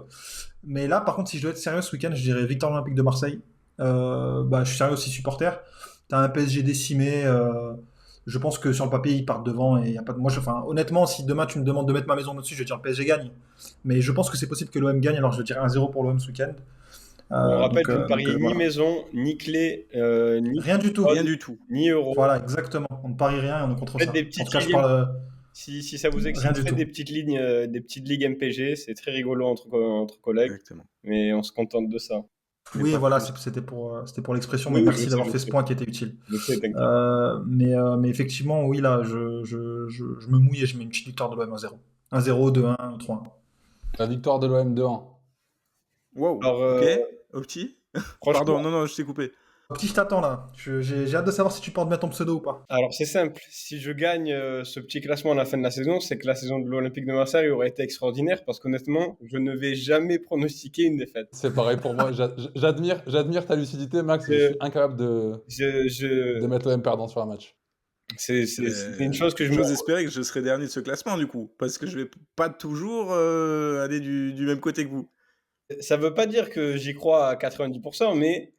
Mais là, par contre, si je dois être sérieux ce week-end, je dirais victoire olympique de Marseille. Bah, je suis sérieux aussi supporter. T'as un PSG décimé. Je pense que sur le papier, ils partent devant et y a pas de. Moi, enfin, honnêtement, si demain tu me demandes de mettre ma maison dessus, je vais dire le PSG gagne. Mais je pense que c'est possible que l'OM gagne, alors je dirais 1-0 pour l'OM ce week-end. On rappelle, tu ne Donc, paries ni voilà. maison, ni clé, ni Rien du tout. Rien code, du tout. ni euro. Voilà, exactement. On ne parie rien et on est contre Faites ça. des En tout petites cas, je ligues, parle si ça vous rien excite, du faites tout. des petites ligues MPG, c'est très rigolo entre collègues, Exactement. mais on se contente de ça. Mais Oui, pas voilà, plus. c'était pour l'expression, mais Oui, merci d'avoir fait ce point qui était utile. je sais, t'inquiète. Mais effectivement, oui, là, je me mouille et je mets une petite victoire de l'OM 1-0. 1-0, 2-1, 3-1. La victoire de l'OM 2-1. Wow, Alors, ok. Opti. Pardon, franchement, non, je t'ai coupé. Petit, je t'attends là. J'ai hâte de savoir si tu portes bien ton pseudo ou pas. alors c'est simple. Si je gagne ce petit classement à la fin de la saison, c'est que la saison de l'Olympique de Marseille aurait été extraordinaire parce qu'honnêtement, je ne vais jamais pronostiquer une défaite. C'est pareil pour moi. J'admire ta lucidité, Max. Je suis Je, incapable de je, mettre l'OM perdant sur un match. c'est une chose que je me. J'ose espérer que je serai dernier de ce classement, du coup, parce que je vais pas toujours aller du même côté que vous. Ça veut pas dire que j'y crois à 90%, mais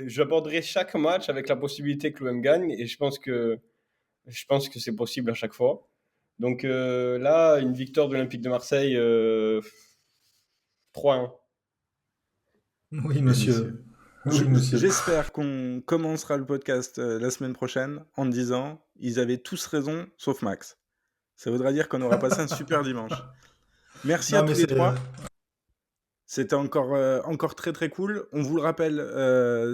j'aborderai chaque match avec la possibilité que l'OM gagne et je pense que c'est possible à chaque fois. Donc là, une victoire de l'Olympique de Marseille 3-1. Oui, Eh, messieurs. monsieur. Oui, monsieur. J'espère qu'on commencera le podcast la semaine prochaine en disant ils avaient tous raison, sauf Max. Ça voudra dire qu'on aura passé un super dimanche. Merci à Non, mais tous les c'est. trois. C'était encore très très cool. On vous le rappelle,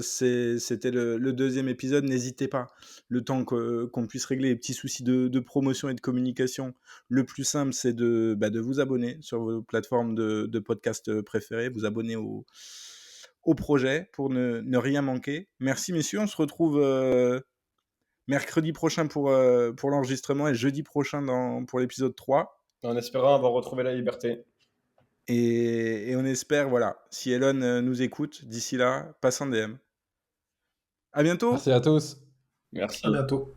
c'était le deuxième épisode. N'hésitez pas, le temps qu'on puisse régler les petits soucis de promotion et de communication. Le plus simple, c'est de vous abonner sur vos plateformes de podcast préférées, vous abonner au projet pour ne rien manquer. Merci messieurs, on se retrouve mercredi prochain pour l'enregistrement et jeudi prochain pour l'épisode 3. En espérant avoir retrouvé la liberté. Et on espère, voilà, si Elon nous écoute, d'ici là, passe un DM. À bientôt. Merci à tous. Merci. À bientôt.